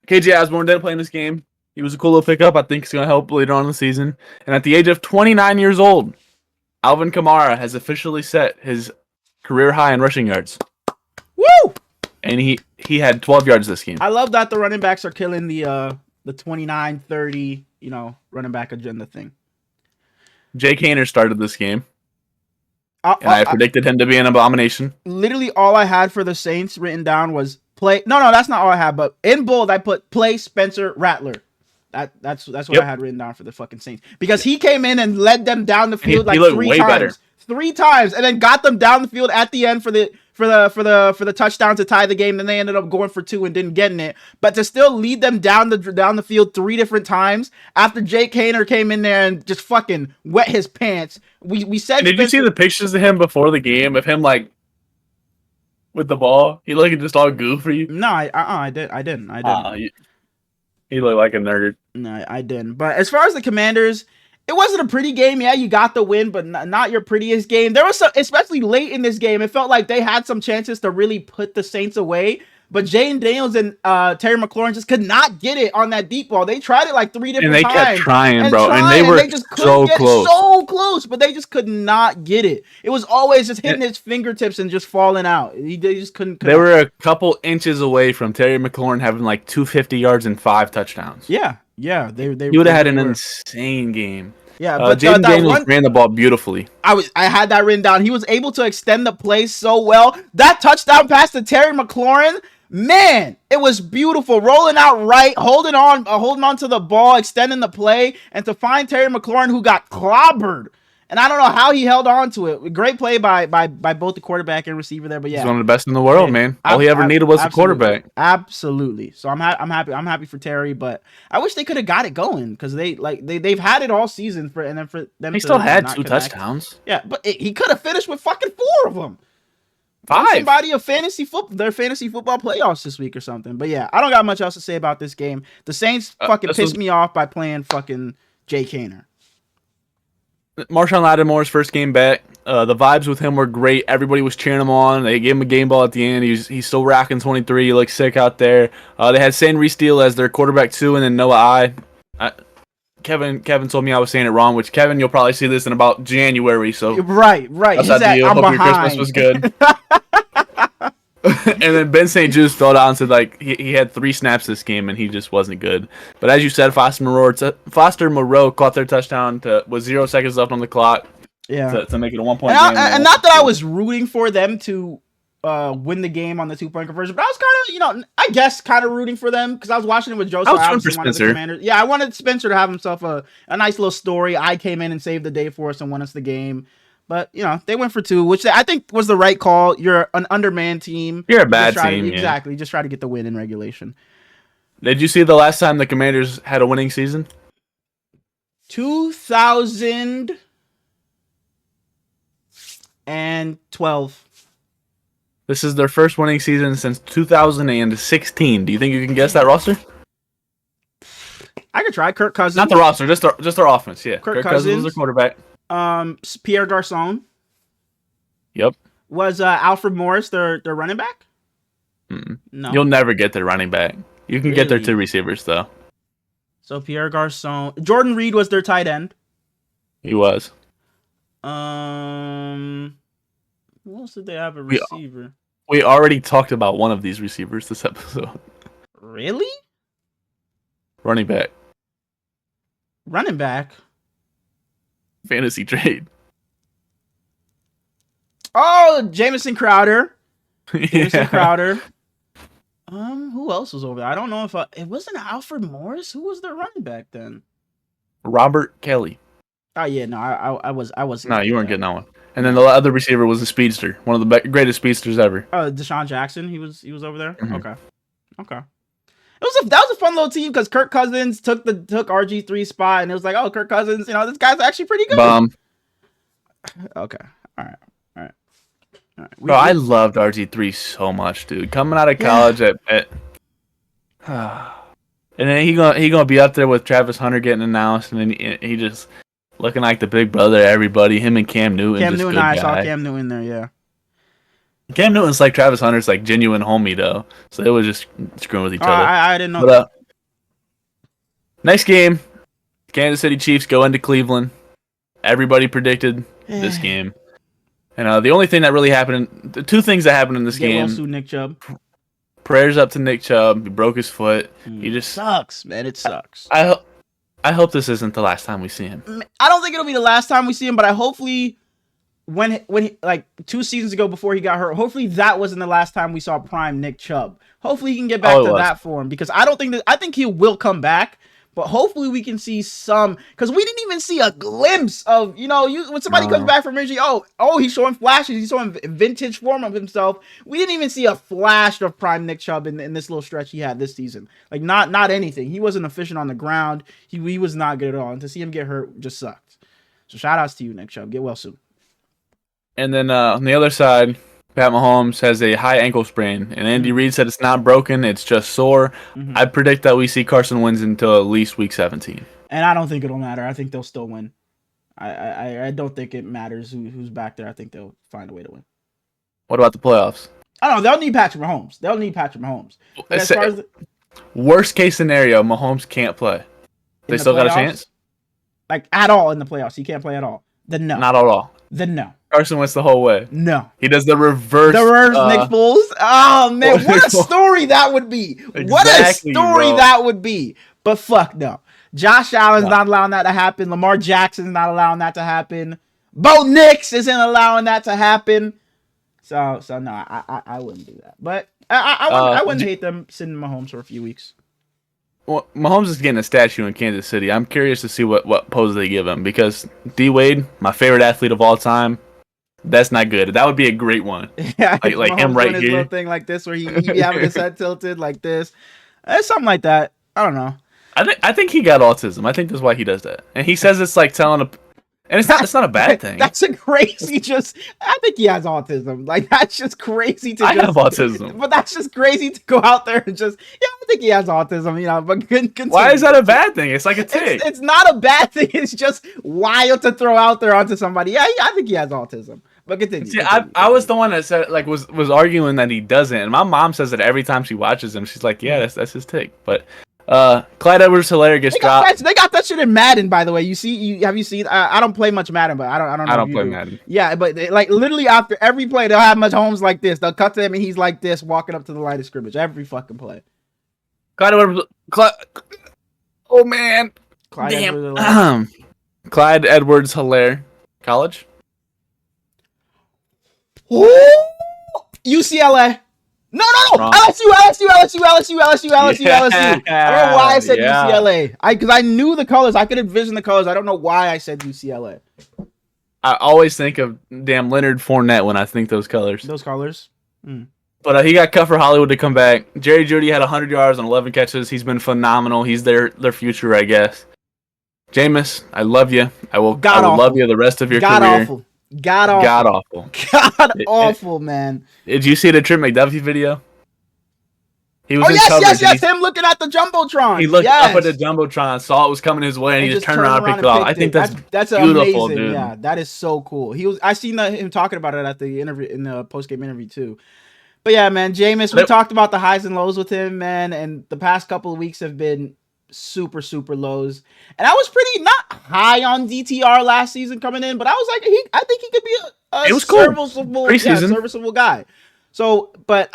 KJ Osborne didn't play in this game. He was a cool little pickup. I think he's gonna help later on in the season. And at the age of 29 years old, Alvin Kamara has officially set his career high in rushing yards. Woo! And he had 12 yards this game. I love that the running backs are killing the 29-30, running back agenda thing. Jake Haener started this game. And I predicted him to be an abomination. Literally all I had for the Saints written down was play. No, that's not all I had, but in bold I put play Spencer Rattler. That's what I had written down for the fucking Saints. Because he came in and led them down the field like 3 times. Better. 3 times, and then got them down the field at the end for the touchdown to tie the game. Then they ended up going for 2 and didn't get in it. But to still lead them down the field 3 different times after Jake Haener came in there and just fucking wet his pants. We said. Did you see the pictures of him before the game of him like with the ball? He looked just all goofy. No, I didn't. He looked like a nerd. No, I didn't. But as far as the Commanders, it wasn't a pretty game. Yeah, you got the win, but not your prettiest game. There was some, especially late in this game, it felt like they had some chances to really put the Saints away. But Jaden Daniels and Terry McLaurin just could not get it on that deep ball. They tried it like 3 different times. And they kept trying, bro. And they were so close. So close, but they just could not get it. It was always just hitting his fingertips and just falling out. They just couldn't. They were a couple inches away from Terry McLaurin having like 250 yards and 5 touchdowns. Yeah. He would have had an insane game. Yeah, but Jaden Daniels ran the ball beautifully. I had that written down. He was able to extend the play so well. That touchdown pass to Terry McLaurin, man, it was beautiful. Rolling out right, holding on to the ball, extending the play, and to find Terry McLaurin, who got clobbered. And I don't know how he held on to it. Great play by both the quarterback and receiver there. But yeah, he's one of the best in the world, man. All he ever needed was a quarterback. Absolutely. So I'm happy for Terry, but I wish they could have got it going because they've had it all season for them. He still had 2 touchdowns. Yeah, but he could have finished with fucking 4 of them. 5. Somebody of fantasy football playoffs this week or something. But yeah, I don't got much else to say about this game. The Saints fucking pissed me off by playing fucking Jake Haener. Marshawn Lattimore's first game back. The vibes with him were great. Everybody was cheering him on. They gave him a game ball at the end. He's still racking 23. He looks sick out there. They had San Reese Steele as their quarterback too, and then Noah I. Kevin told me I was saying it wrong. Which Kevin, you'll probably see this in about January. So right. That's that deal. Hope your Christmas was good. And then Ben St. Juste fell down and said like he had 3 snaps this game and he just wasn't good. But as you said, Foster Moreau caught their touchdown with 0 seconds left on the clock. Yeah. To make it a 1-point game. And not that I was rooting for them to win the game on the 2-point conversion, but I was kind of, I guess kind of rooting for them because I was watching it with Joe. I was rooting for Spencer. Yeah, I wanted Spencer to have himself a nice little story. I came in and saved the day for us and won us the game. But, they went for 2, which I think was the right call. You're an undermanned team. You're a bad team. Exactly. Just try to get the win in regulation. Did you see the last time the Commanders had a winning season? 2012. This is their first winning season since 2016. Do you think you can guess that roster? I could try. Kirk Cousins. Not the roster, just their offense. Yeah, Kirk Cousins was their quarterback. Pierre Garçon. Yep. Was Alfred Morris their running back? No. You'll never get their running back. You can get their 2 receivers though. So Pierre Garçon. Jordan Reed was their tight end. He was. Who else did they have a receiver? We already talked about one of these receivers this episode. Really? Running back. Fantasy trade. Oh, Jamison Crowder. Yeah. Crowder. Who else was over there? I don't know if it wasn't Alfred Morris. Who was their running back then? Robert Kelly. Oh yeah, no, I was. No, you weren't getting that one. And then the other receiver was a speedster, one of the greatest speedsters ever. Deshaun Jackson. He was over there. Mm-hmm. Okay. That was a fun little team because Kirk Cousins took RG3 spot, and it was like, oh, Kirk Cousins, this guy's actually pretty good. Okay. All right. Bro, I loved RG3 so much, dude. Coming out of college and then he gonna be up there with Travis Hunter getting announced, and then he just looking like the big brother to everybody. Him and Cam Newton. I saw Cam Newton there. Yeah. Cam Newton's like Travis Hunter's like genuine homie though, so they was just screwing with each other. I didn't know. But, next game, Kansas City Chiefs go into Cleveland. Everybody predicted this game. And the only thing that really happened, the 2 things that happened in this game. Well, Nick Chubb. Prayers up to Nick Chubb. He broke his foot. He just sucks, man. It sucks. I hope this isn't the last time we see him. I don't think it'll be the last time we see him, but I hopefully when he, like 2 seasons ago before he got hurt, hopefully that wasn't the last time we saw prime Nick Chubb. Hopefully he can get back to that form because I think he will come back. But hopefully we can see some, because we didn't even see a glimpse of, when somebody comes back from injury, he's showing flashes, he's showing vintage form of himself. We didn't even see a flash of prime Nick Chubb in this little stretch he had this season. Like not anything. He wasn't efficient on the ground. He was not good at all. And to see him get hurt just sucked. So shout outs to you, Nick Chubb. Get well soon. And then on the other side, Pat Mahomes has a high ankle sprain, and Andy Reid said it's not broken, it's just sore. Mm-hmm. I predict that we see Carson Wentz until at least week 17. And I don't think it'll matter. I think they'll still win. I don't think it matters who's back there. I think they'll find a way to win. What about the playoffs? I don't know. They'll need Patrick Mahomes. But as far as worst case scenario, Mahomes can't play. They still got a chance? Like at all in the playoffs. He can't play at all. Then no. Not at all. Then no. Carson Wentz the whole way. No. He does the reverse. Nick Foles. Oh, man. What a story that would be. Exactly, what a story that would be. But fuck no. Josh Allen's not allowing that to happen. Lamar Jackson's not allowing that to happen. Bo Nix isn't allowing that to happen. So no, I wouldn't do that. But I wouldn't hate them sitting Mahomes for a few weeks. Well, Mahomes is getting a statue in Kansas City. I'm curious to see what pose they give him because D Wade, my favorite athlete of all time, that's not good. That would be a great one. Yeah, like him right his here. Little thing like this where he be having his head tilted like this. Something like that. I don't know. I think he got autism. I think that's why he does that. And he says it's like telling a. And it's not a bad thing. That's a crazy. I think he has autism. Like that's just crazy to. I have autism, but that's just crazy to go out there and just. Yeah, I think he has autism. But why is that a bad thing? It's like a tick. It's not a bad thing. It's just wild to throw out there onto somebody. Yeah, I think he has autism. But continue. See, I was the one that said was arguing that he doesn't, and my mom says that every time she watches him, she's like, "Yeah, that's his tick." But Clyde Edwards-Helaire gets dropped. They got that shit in Madden, by the way. Have you seen? I don't play much Madden, but I don't know. I don't if you play do. Madden. Yeah, but like literally after every play, they'll have Mahomes like this. They'll cut to him and he's like this, walking up to the line of scrimmage. Every fucking play. Oh man. Damn. Clyde Edwards-Helaire. College? Ooh! UCLA. No. Wrong. LSU. I don't know why I said UCLA. Because I knew the colors. I could envision the colors. I don't know why I said UCLA. I always think of damn Leonard Fournette when I think those colors. Those colors. But he got cut for Hollywood to come back. Jerry Jeudy had 100 yards on 11 catches. He's been phenomenal. He's their future, I guess. Jameis, I love you. I will love you the rest of your career. God awful, man. Did you see the Trip McDuffie video? He was yes. Him looking at the Jumbotron. He looked up at the Jumbotron, saw it was coming his way, and he just turned around and picked it off. I think that's beautiful, amazing. Dude. Yeah, that is so cool. I seen him talking about it at the interview, in the post-game interview too. But yeah, man, Jameis, we talked about the highs and lows with him, man, and the past couple of weeks have been super lows. And I was pretty not high on DTR last season coming in, but I was like, I think he could be a serviceable guy. So, but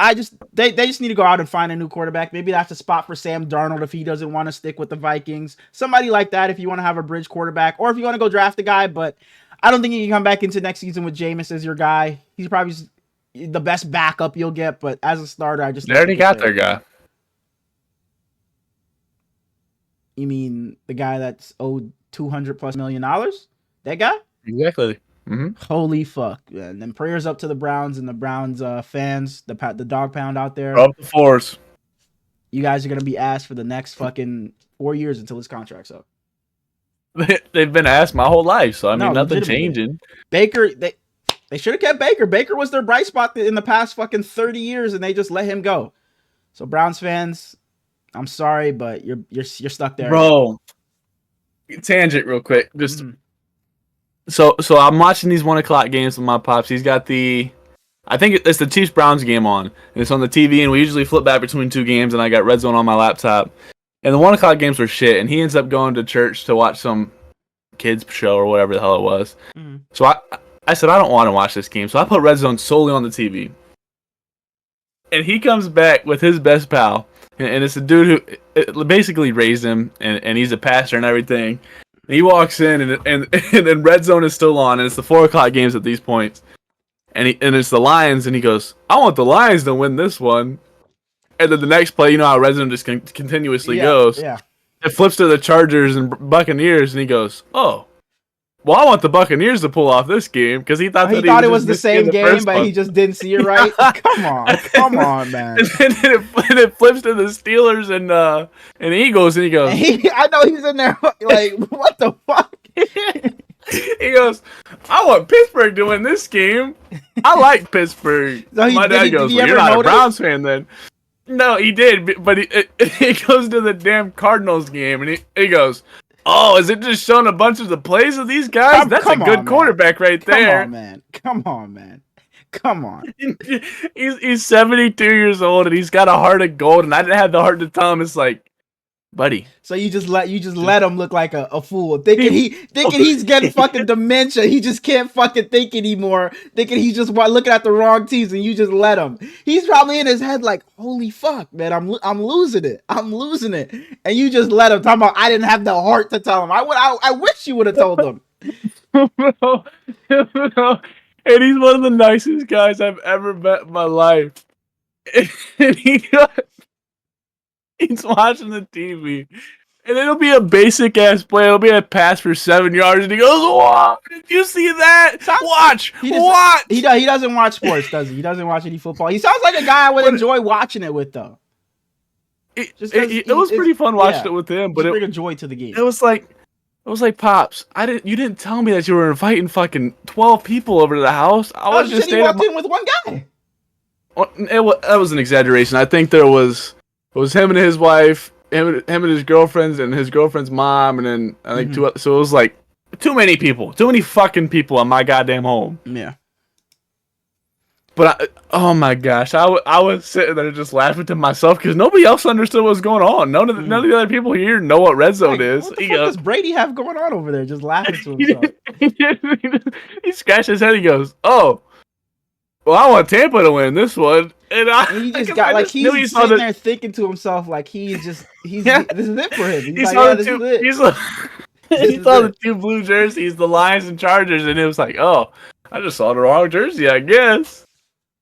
they just need to go out and find a new quarterback. Maybe that's a spot for Sam Darnold if he doesn't want to stick with the Vikings. Somebody like that if you want to have a bridge quarterback, or if you want to go draft a guy. But I don't think you can come back into next season with Jameis as your guy. He's probably the best backup you'll get, but as a starter, they already got their guy. You mean the guy that's owed $200+ million? That guy? Exactly. Mm-hmm. Holy fuck, man. And prayers up to the Browns and the Browns fans, the dog pound out there. Up the force. You guys are going to be asked for the next fucking 4 years until his contract's up. They've been asked my whole life, so I mean, nothing changing. Baker, they should have kept Baker. Baker was their bright spot in the past fucking 30 years, and they just let him go. So Browns fans, I'm sorry, but you're stuck there, bro. Tangent real quick. Just so I'm watching these 1:00 games with my pops. He's got I think it's the Chiefs Browns game on, and it's on the TV. And we usually flip back between two games, and I got Red Zone on my laptop. And the 1:00 games were shit, and he ends up going to church to watch some kids show or whatever the hell it was. So I said I don't want to watch this game, so I put Red Zone solely on the TV. And he comes back with his best pal. And it's a dude who basically raised him, and he's a pastor and everything. And he walks in, and then Red Zone is still on, and it's the 4:00 games at these points. And it's the Lions, and he goes, I want the Lions to win this one. And then the next play, you know how Red Zone just continuously goes. Yeah. It flips to the Chargers and Buccaneers, and he goes, oh, well, I want the Buccaneers to pull off this game, because he thought it was the same game, but he just didn't see it right. Come on, man. And it flips to the Steelers and Eagles, and he goes, I know he's in there like, what the fuck? He goes, I want Pittsburgh to win this game. I like Pittsburgh. So my dad goes, well, you're not a Browns fan then. No, he did, but he goes to the damn Cardinals game, and he goes, oh, is it just showing a bunch of the plays of these guys? That's a good quarterback right there. Come on, man. Come on. He's 72 years old, and he's got a heart of gold, and I didn't have the heart to tell him, it's like, buddy. So you just let him look like a fool, thinking he's getting fucking dementia. He just can't fucking think anymore. Thinking he's just looking at the wrong teams, and you just let him. He's probably in his head like, holy fuck, man, I'm losing it. And you just let him. Talking about I didn't have the heart to tell him. I wish you would have told him. And he's one of the nicest guys I've ever met in my life. And he's watching the TV, and it'll be a basic ass play. It'll be a pass for 7 yards, and he goes, "Wow, did you see that? Watch." He doesn't watch sports, does he? He doesn't watch any football. He sounds like a guy I would enjoy watching it with, though. It was pretty fun watching it with him, but it bring a joy to the game. It was like, Pops, you didn't tell me that you were inviting fucking 12 people over to the house. I was just staying. He walked in with one guy. That was an exaggeration. I think it was him and his wife, him and his girlfriends, and his girlfriend's mom, and then I think two. So it was like too many fucking people in my goddamn home. Yeah. But oh my gosh, I was sitting there just laughing to myself because nobody else understood what was going on. None of the other people here know what red zone is. What the fuck does Brady have going on over there? Just laughing to himself. He scratched his head. He goes, "Oh, well, I want Tampa to win this one." And he just got like he's sitting there thinking to himself like he's this is it for him. He's like, this is it. He saw the two blue jerseys, the Lions and Chargers, and it was like, oh, I just saw the wrong jersey, I guess.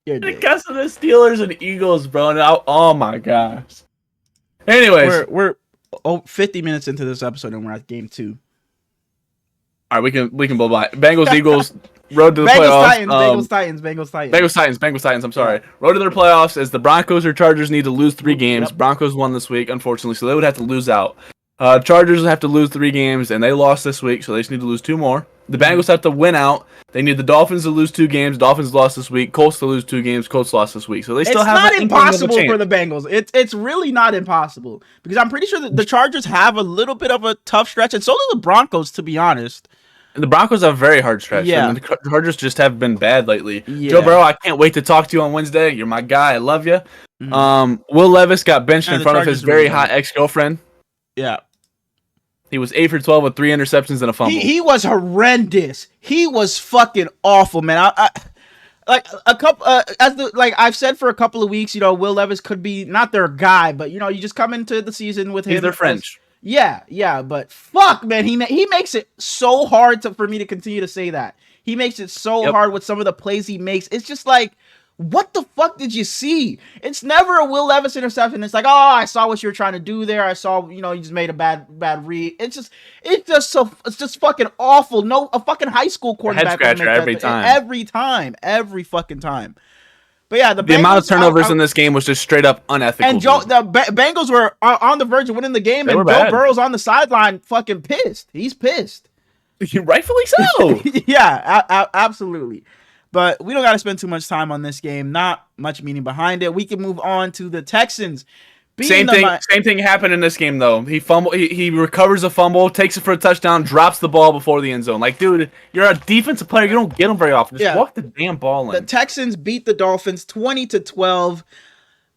Because of the Steelers and Eagles, bro. And oh my gosh. Anyways, we're 50 minutes into this episode and we're at game 2. All right, we can blow by. Bengals, Eagles, road to the playoffs. Bengals, Titans. I'm sorry. Road to their playoffs as the Broncos or Chargers need to lose 3 games. Yep. Broncos won this week, unfortunately, so they would have to lose out. Chargers have to lose 3 games, and they lost this week, so they just need to lose 2 more. The Bengals have to win out. They need the Dolphins to lose 2 games. Dolphins lost this week. Colts to lose 2 games. Colts lost this week. So they still have. It's not impossible for the Bengals. It's really not impossible because I'm pretty sure that the Chargers have a little bit of a tough stretch, and so do the Broncos, to be honest. And the Broncos have a very hard stretch. Yeah, and the Chargers just have been bad lately. Yeah. Joe Burrow, I can't wait to talk to you on Wednesday. You're my guy. I love you. Mm-hmm. Will Levis got benched in front of his very hot ex-girlfriend. Yeah. He was 8 for 12 with 3 interceptions and a fumble. He was horrendous. He was fucking awful, man. I like a couple like I've said for a couple of weeks, Will Levis could be not their guy, but you just come into the season with him. He's their French. Yeah, but fuck, man, he makes it so hard for me to continue to say that. He makes it so hard with some of the plays he makes. It's just like, what the fuck did you see? It's never a Will Levis interception. It's like, oh, I saw what you were trying to do there. I saw, you just made a bad read. It's just fucking awful. No, a fucking high school quarterback head scratcher every fucking time. But yeah, the amount of turnovers in this game was just straight up unethical. And the Bengals were on the verge of winning the game, and Joe Burrow's on the sideline, fucking pissed. He's pissed. Rightfully so. Yeah, absolutely. But we don't got to spend too much time on this game. Not much meaning behind it. We can move on to the Texans. Same thing happened in this game, though. He recovers a fumble, takes it for a touchdown, drops the ball before the end zone. Like, dude, you're a defensive player. You don't get them very often. Just walk the damn ball in. The Texans beat the Dolphins 20-12.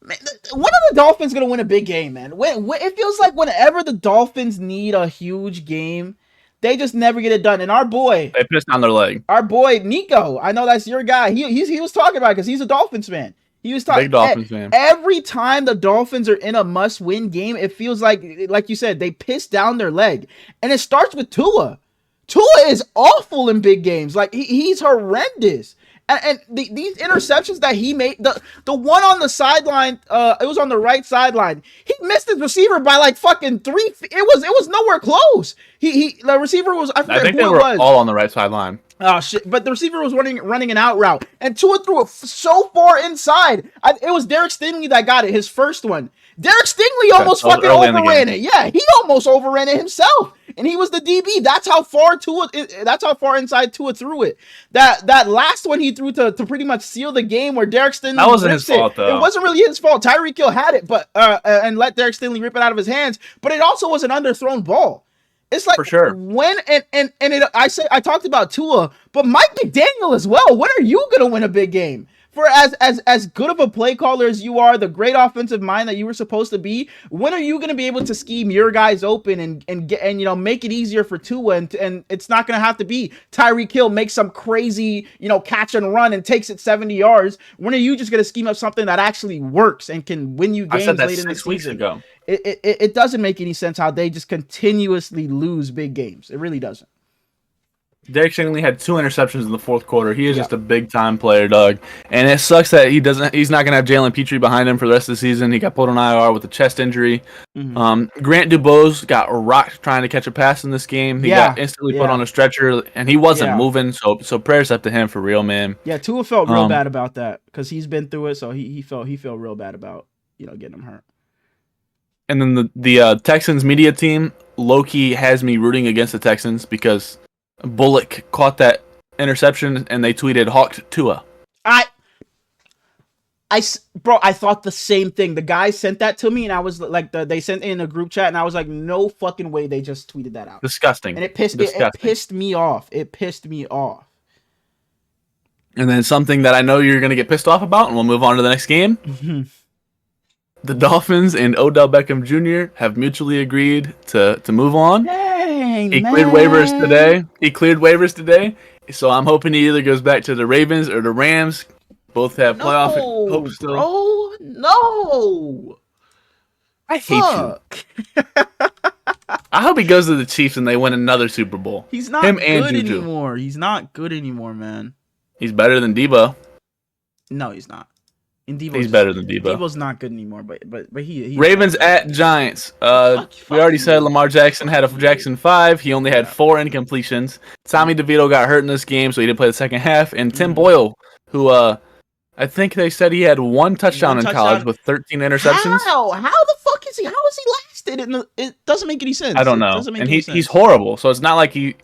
Man, when are the Dolphins going to win a big game, man? It feels like whenever the Dolphins need a huge game, they just never get it done. And our boy, they pissed on their leg. Our boy Nico, I know that's your guy. He was talking about it because he's a Dolphins fan. He was talking. Big Dolphins fan. Every time the Dolphins are in a must-win game, it feels like you said, they piss down their leg, and it starts with Tua. Tua is awful in big games. Like he's horrendous. And these interceptions that he made, the one on the sideline, it was on the right sideline. He missed his receiver by like fucking 3 feet. It was nowhere close. The receiver was, I think they were all on the right sideline. Oh shit! But the receiver was running an out route, and Tua threw it so far inside. It was Derek Stingley that got it, his first one. Derek Stingley almost fucking overran it. Yeah, he almost overran it himself, and he was the DB. That's how far inside Tua threw it. That last one he threw to pretty much seal the game, where Derek Stingley. That wasn't his fault, though. It wasn't really his fault. Tyreek Hill had it, but and let Derek Stingley rip it out of his hands. But it also was an underthrown ball. It's like, for sure. I talked about Tua, but Mike McDaniel as well. When are you gonna win a big game? For as good of a play caller as you are, the great offensive mind that you were supposed to be, when are you going to be able to scheme your guys open and make it easier for Tua, and it's not going to have to be Tyreek Hill makes some crazy catch and run and takes it 70 yards. When are you just going to scheme up something that actually works and can win you games late in the season? 6 weeks ago. It doesn't make any sense how they just continuously lose big games. It really doesn't. Derek Stingley had 2 interceptions in the fourth quarter. He is just a big-time player, Doug. And it sucks that he's not going to have Jalen Petrie behind him for the rest of the season. He got put on IR with a chest injury. Mm-hmm. Grant Dubose got rocked trying to catch a pass in this game. He got instantly put on a stretcher, and he wasn't moving. So prayers up to him for real, man. Yeah, Tua felt real bad about that because he's been through it, so he felt real bad about getting him hurt. And then the Texans media team, low-key, has me rooting against the Texans because Bullock caught that interception, and they tweeted "Hawked Tua." I thought the same thing. The guy sent that to me, and I was like, they sent it in a group chat, and I was like, no fucking way, they just tweeted that out. Disgusting. And it pissed me off. It pissed me off. And then something that I know you're going to get pissed off about, and we'll move on to the next game. The Dolphins and Odell Beckham Jr. have mutually agreed to move on. Dang, He man. cleared waivers today. So I'm hoping he either goes back to the Ravens or the Rams. Both have playoff hopes still. Bro, no. I hate you. I hope he goes to the Chiefs and they win another Super Bowl. He's not good anymore. He's not good anymore, man. He's better than Debo. No, he's not. And he's better than Debo. Debo's not good anymore, but he Ravens at Giants. We already said Lamar Jackson had a Jackson 5. He only had 4 incompletions. Tommy DeVito got hurt in this game, so he didn't play the second half. And Tim Boyle, who I think they said he had 1 touchdown in college with 13 interceptions. How the fuck is he? How is he lasted? It doesn't make any sense. I don't know. And he's horrible, so it's not like he's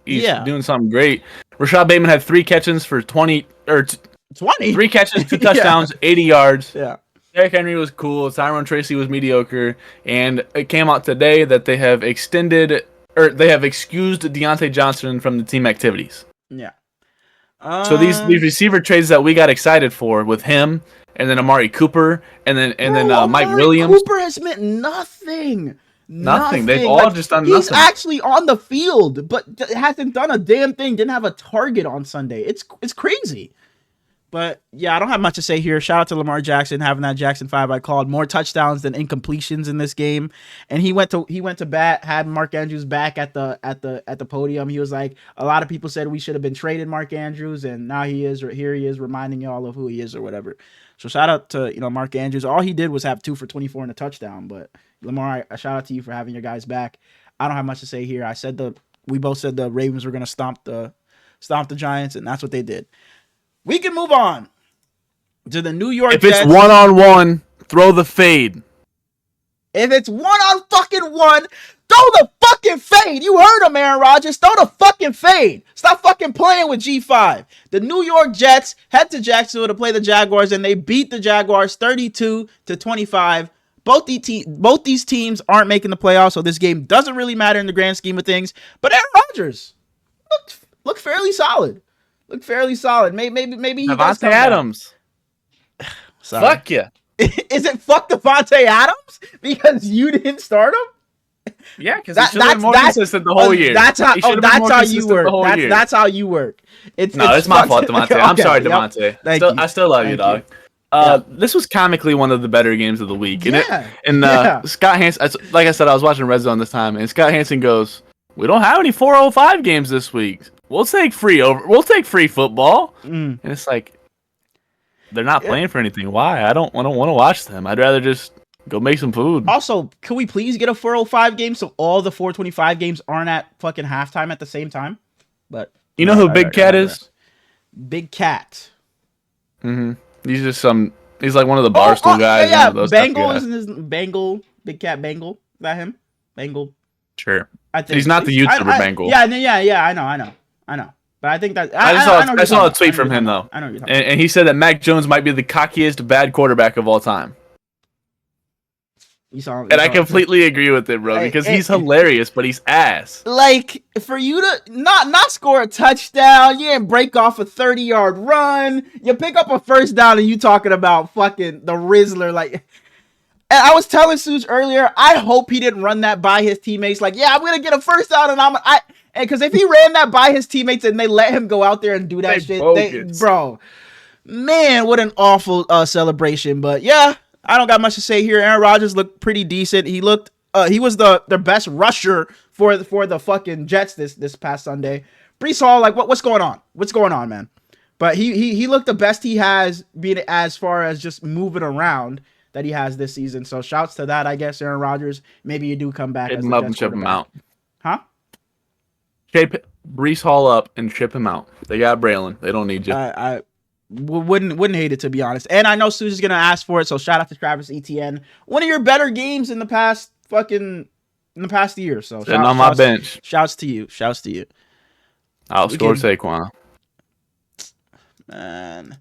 doing something great. Rashad Bateman had 3 catches for 20 or 20. 3 catches, 2 touchdowns, 80 yards. Yeah. Derrick Henry was cool. Tyrone Tracy was mediocre. And it came out today that they have excused Deontay Johnson from the team activities. Yeah. So these receiver trades that we got excited for with him and then Amari Cooper and then Mike Williams. Cooper has meant nothing. Nothing. They've all just done nothing. He's actually on the field, but hasn't done a damn thing. Didn't have a target on Sunday. It's crazy. But yeah, I don't have much to say here. Shout out to Lamar Jackson having that Jackson 5. I called more touchdowns than incompletions in this game, and he went to bat. Had Mark Andrews back at the podium. He was like, a lot of people said we should have been traded Mark Andrews, and now he is reminding y'all of who he is or whatever. So shout out to Mark Andrews. All he did was have 2 for 24 and a touchdown. But Lamar, a shout out to you for having your guys back. I don't have much to say here. We both said the Ravens were gonna stomp the Giants, and that's what they did. We can move on to the New York Jets. If it's one-on-one, throw the fade. If it's one-on-fucking-one, throw the fucking fade. You heard him, Aaron Rodgers. Throw the fucking fade. Stop fucking playing with G5. The New York Jets head to Jacksonville to play the Jaguars, and they beat the Jaguars 32-25. Both these teams aren't making the playoffs, so this game doesn't really matter in the grand scheme of things. But Aaron Rodgers looked fairly solid. Maybe he does Davante Adams. Fuck yeah. Is it fuck Davante Adams because you didn't start him? Yeah, because he should have been more consistent the whole year. That's how you work. That's how you work. It's my fault, Davante. I'm sorry, Davante. I still love you, dog. This was comically one of the better games of the week. Scott Hansen, like I said, I was watching Red Zone this time, and Scott Hansen goes, "We don't have any 405 games this week. We'll take free football." And it's like, they're not playing for anything. Why? I don't want to watch them. I'd rather just go make some food. Also, can we please get a 405 game so all the 425 games aren't at fucking halftime at the same time? But you know who Big Cat is? Big Cat. Mm-hmm. He's like one of the Barstool guys. Yeah. Bengal isn't his Bengal. Big Cat Bengal. Is that him? Bengal. Sure. I think he's not the YouTuber Bengal. Yeah. I know. But I think that I saw a tweet from him though. I know you're talking about. And he said that Mac Jones might be the cockiest bad quarterback of all time. I completely agree with it, bro, because he's hilarious, but he's ass. Like, for you to not score a touchdown, you didn't break off a 30-yard run, you pick up a first down, and you talking about fucking the Rizzler, like. And I was telling Suze earlier, I hope he didn't run that by his teammates. Like, yeah, I'm gonna get a first down, and because if he ran that by his teammates and they let him go out there and do that bro, man, what an awful celebration. But yeah, I don't got much to say here. Aaron Rodgers looked pretty decent. He was their best rusher for the fucking Jets this past Sunday. Breece Hall, like, what's going on? What's going on, man? But he looked the best he has, being as far as just moving around, that he has this season. So shouts to that, I guess, Aaron Rodgers. Maybe you do come back. Him up and chip him out. Huh? Shape Breece Hall up and chip him out. They got Braylon. They don't need you. I wouldn't hate it, to be honest. And I know Susie's gonna ask for it, so shout out to Travis Etienne. One of your better games in the past year. So on my bench. Shouts to you. Outscored Saquon. Man.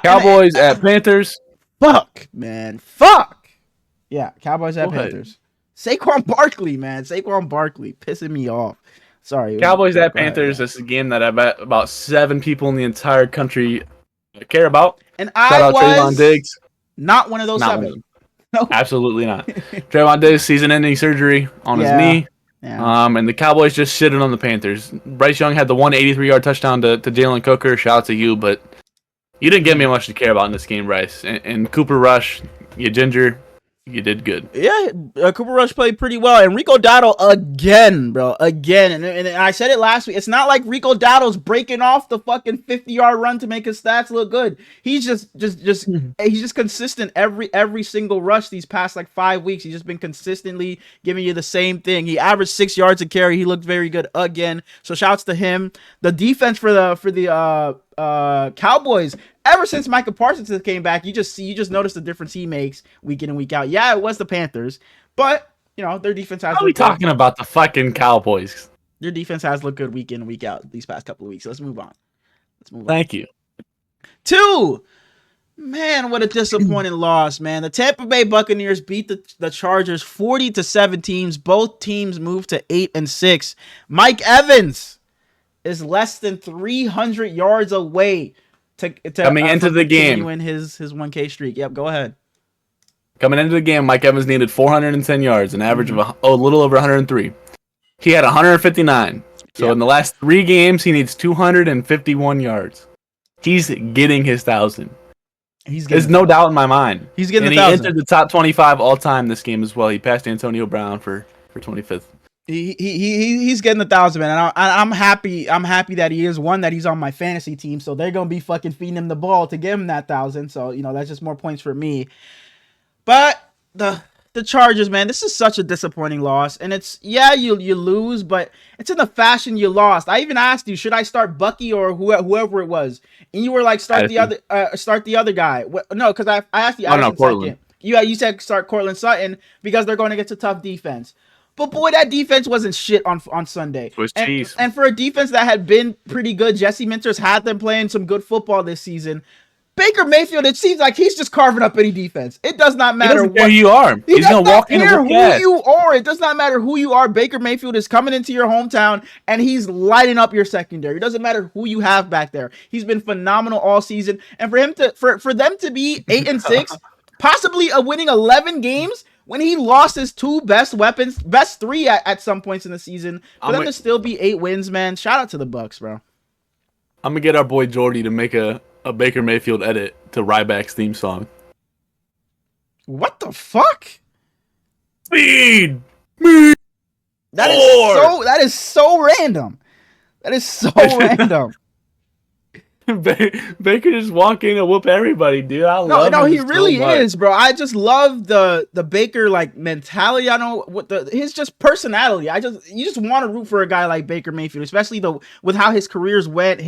Cowboys at Panthers. Fuck, man. Fuck. Yeah, Cowboys at Panthers. Saquon Barkley, man. Saquon Barkley pissing me off. Sorry. Cowboys at Go ahead, Panthers. yeah. This is a game that I bet about 7 people in the entire country care about. And Shout I out Trayvon was Diggs. not one of those Not one of 7. them. No. Absolutely not. Trayvon Diggs, season-ending surgery on his knee. Yeah. And the Cowboys just shitted on the Panthers. Bryce Young had the 183-yard touchdown to Jalen Cooker. Shout out to you, but you didn't give me much to care about in this game, Bryce. And Cooper Rush, you ginger, you did good. Yeah, Cooper Rush played pretty well. And Rico Dowdle again, bro. Again. And I said it last week. It's not like Rico Dowdle's breaking off the fucking 50-yard run to make his stats look good. He's just he's just consistent every single rush these past like 5 weeks. He's just been consistently giving you the same thing. He averaged 6 yards a carry. He looked very good again. So shouts to him. The defense for the Cowboys, ever since Micah Parsons came back, you just notice the difference he makes week in and week out. Yeah, it was the Panthers, but you know their defense has. How are we talking about the fucking Cowboys? Their defense has looked good week in and week out these past couple of weeks. So let's move on. Thank you. 2. Man, what a disappointing loss, man. The Tampa Bay Buccaneers beat the Chargers 40-17. Both teams moved to 8-6. Mike Evans is less than 300 yards away to coming into the game, in his 1K streak. Yep, go ahead. Coming into the game, Mike Evans needed 410 yards, an average of a little over 103. He had 159. So in the last 3 games, he needs 251 yards. He's getting his 1,000. There's no doubt in my mind. He's getting the 1,000. He entered the top 25 all time this game as well. He passed Antonio Brown for 25th. He's getting 1,000, man. And I'm happy. I'm happy that he is one, that he's on my fantasy team. So they're gonna be fucking feeding him the ball to give him that 1,000. So you know that's just more points for me. But the Chargers, man, this is such a disappointing loss. And it's you lose, but it's in the fashion you lost. I even asked you, should I start Bucky or whoever it was, and you were like, start the other guy. No, because I asked you. Cortland. You said start Cortland Sutton because they're going to get to tough defense. But boy, that defense wasn't shit on Sunday. It was cheese. And for a defense that had been pretty good, Jesse Minter's had them playing some good football this season. Baker Mayfield, it seems like he's just carving up any defense. It does not matter who you are. He's going to walk in and who you are. It does not matter who you are. Baker Mayfield is coming into your hometown and he's lighting up your secondary. It doesn't matter who you have back there. He's been phenomenal all season. And for them to be 8-6, possibly winning 11 games, when he lost his 2 best weapons, best 3 at some points in the season, for them to still be 8 wins, man, shout out to the Bucs, bro. I'm going to get our boy Jordy to make a Baker Mayfield edit to Ryback's theme song. What the fuck? Feed me. That is so random. That is so random. Baker just walk in and whoop everybody, dude. No, he really is, bro. I just love the Baker like mentality. I know what his just personality. You just want to root for a guy like Baker Mayfield, especially with how his careers went.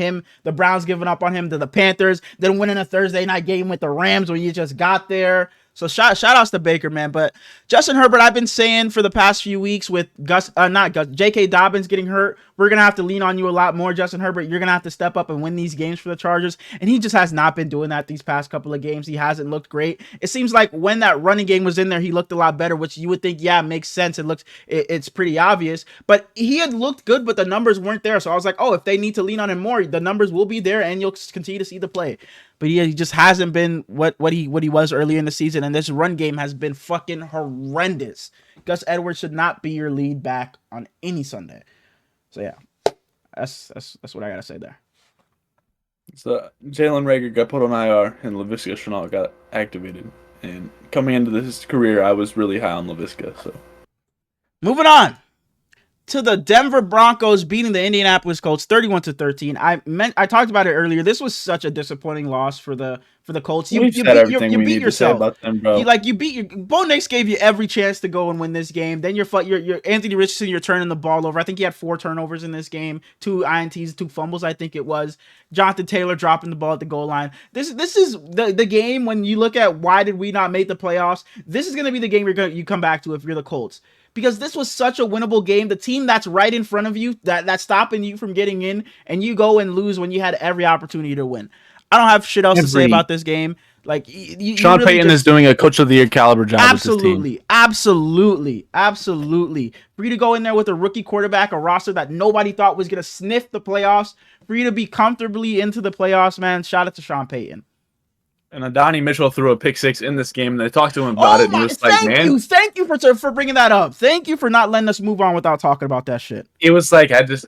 The Browns giving up on him to the Panthers, then winning a Thursday night game with the Rams when you just got there. So shout outs to Baker, man. But Justin Herbert, I've been saying for the past few weeks with J.K. Dobbins getting hurt, we're going to have to lean on you a lot more, Justin Herbert. You're going to have to step up and win these games for the Chargers. And he just has not been doing that these past couple of games. He hasn't looked great. It seems like when that running game was in there, he looked a lot better, which you would think, yeah, makes sense. It's pretty obvious. But he had looked good, but the numbers weren't there. So I was like, oh, if they need to lean on him more, the numbers will be there and you'll continue to see the play. But he just hasn't been what he was earlier in the season, and this run game has been fucking horrendous. Gus Edwards should not be your lead back on any Sunday. So yeah, that's what I gotta say there. So Jalen Reagor got put on IR, and Laviska Shenault got activated. And coming into this career, I was really high on Laviska. So moving on to the Denver Broncos beating the Indianapolis Colts 31-13. I talked about it earlier. This was such a disappointing loss for the Colts. You beat yourself. About them, bro. Bo Nix gave you every chance to go and win this game. Then you're Anthony Richardson, you're turning the ball over. I think he had 4 turnovers in this game, 2 INTs, 2 fumbles, I think it was. Jonathan Taylor dropping the ball at the goal line. This is the game when you look at why did we not make the playoffs. This is going to be the game you come back to if you're the Colts. Because this was such a winnable game. The team that's right in front of you, that's stopping you from getting in, and you go and lose when you had every opportunity to win. I don't have shit else to say about this game. Like you Sean really Payton is doing a coach of the year caliber job with this team. Absolutely. For you to go in there with a rookie quarterback, a roster that nobody thought was gonna sniff the playoffs, for you to be comfortably into the playoffs, man. Shout out to Sean Payton. And Adonai Mitchell threw a pick six in this game, and they talked to him about it, and he was like, thank you for bringing that up. Thank you for not letting us move on without talking about that shit. He was like, I just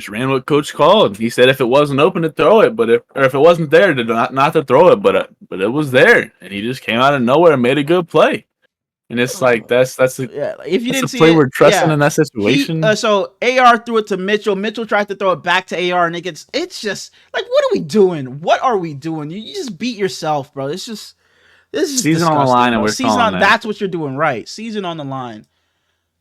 ran what coach called. He said if it wasn't open to throw it, but if it wasn't there, to not to throw it, but it was there, and he just came out of nowhere and made a good play. And it's like that's if you didn't see play we're trusting in that situation. So AR threw it to Mitchell. Mitchell tried to throw it back to AR, and it's just like, what are we doing? What are we doing? You just beat yourself, bro. This is season on the line, and we're season on. That's what you're doing, right? Season on the line.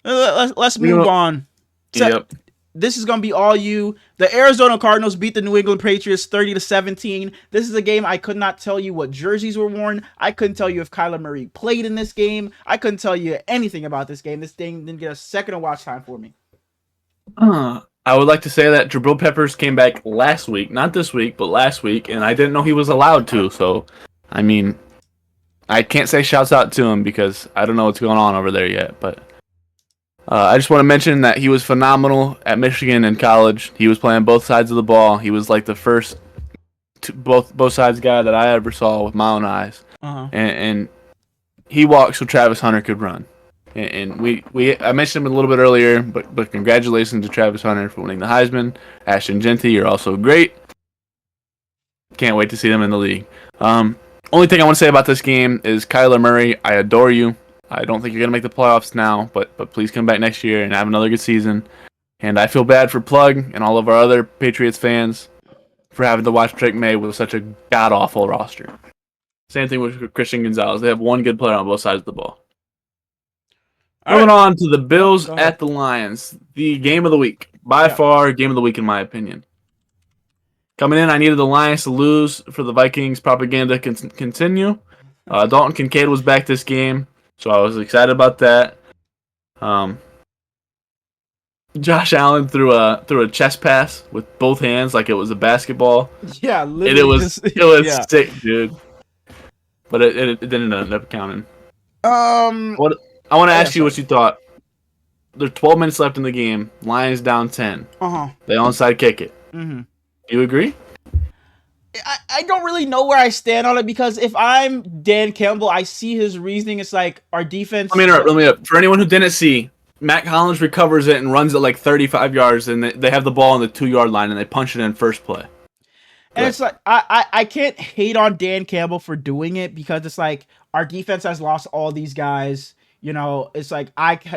Let's move on. Yep. This is going to be all you. The Arizona Cardinals beat the New England Patriots 30-17. This is a game I could not tell you what jerseys were worn. I couldn't tell you if Kyler Murray played in this game. I couldn't tell you anything about this game. This thing didn't get a second of watch time for me. I would like to say that Jabril Peppers came back last week. Not this week, but last week. And I didn't know he was allowed to. So, I mean, I can't say shouts out to him because I don't know what's going on over there yet. But I just want to mention that he was phenomenal at Michigan in college. He was playing both sides of the ball. He was like the first both sides guy that I ever saw with my own eyes. And he walked so Travis Hunter could run. And I mentioned him a little bit earlier, but congratulations to Travis Hunter for winning the Heisman. Ashton Genty, you're also great. Can't wait to see them in the league. Only thing I want to say about this game is Kyler Murray, I adore you. I don't think you're going to make the playoffs now, but please come back next year and have another good season. And I feel bad for Plug and all of our other Patriots fans for having to watch Drake May with such a god-awful roster. Same thing with Christian Gonzalez. They have one good player on both sides of the ball. Moving on to the Bills at the Lions. The game of the week. By far, game of the week in my opinion. Coming in, I needed the Lions to lose for the Vikings propaganda to continue. Dalton Kincaid was back this game. So I was excited about that. Josh Allen threw a chest pass with both hands like it was a basketball. Yeah, literally. And it was sick, dude. But it didn't end up counting. I want to ask you what you thought. There's 12 minutes left in the game. Lions down 10. They onside kick it. You agree? I don't really know where I stand on it because if I'm Dan Campbell, I see his reasoning. It's like our defense. Let me up. For anyone who didn't see, Matt Collins recovers it and runs it like 35 yards, and they have the ball on the 2-yard line, and they punch it in first play. And it's like I can't hate on Dan Campbell for doing it because it's like our defense has lost all these guys. You know, it's like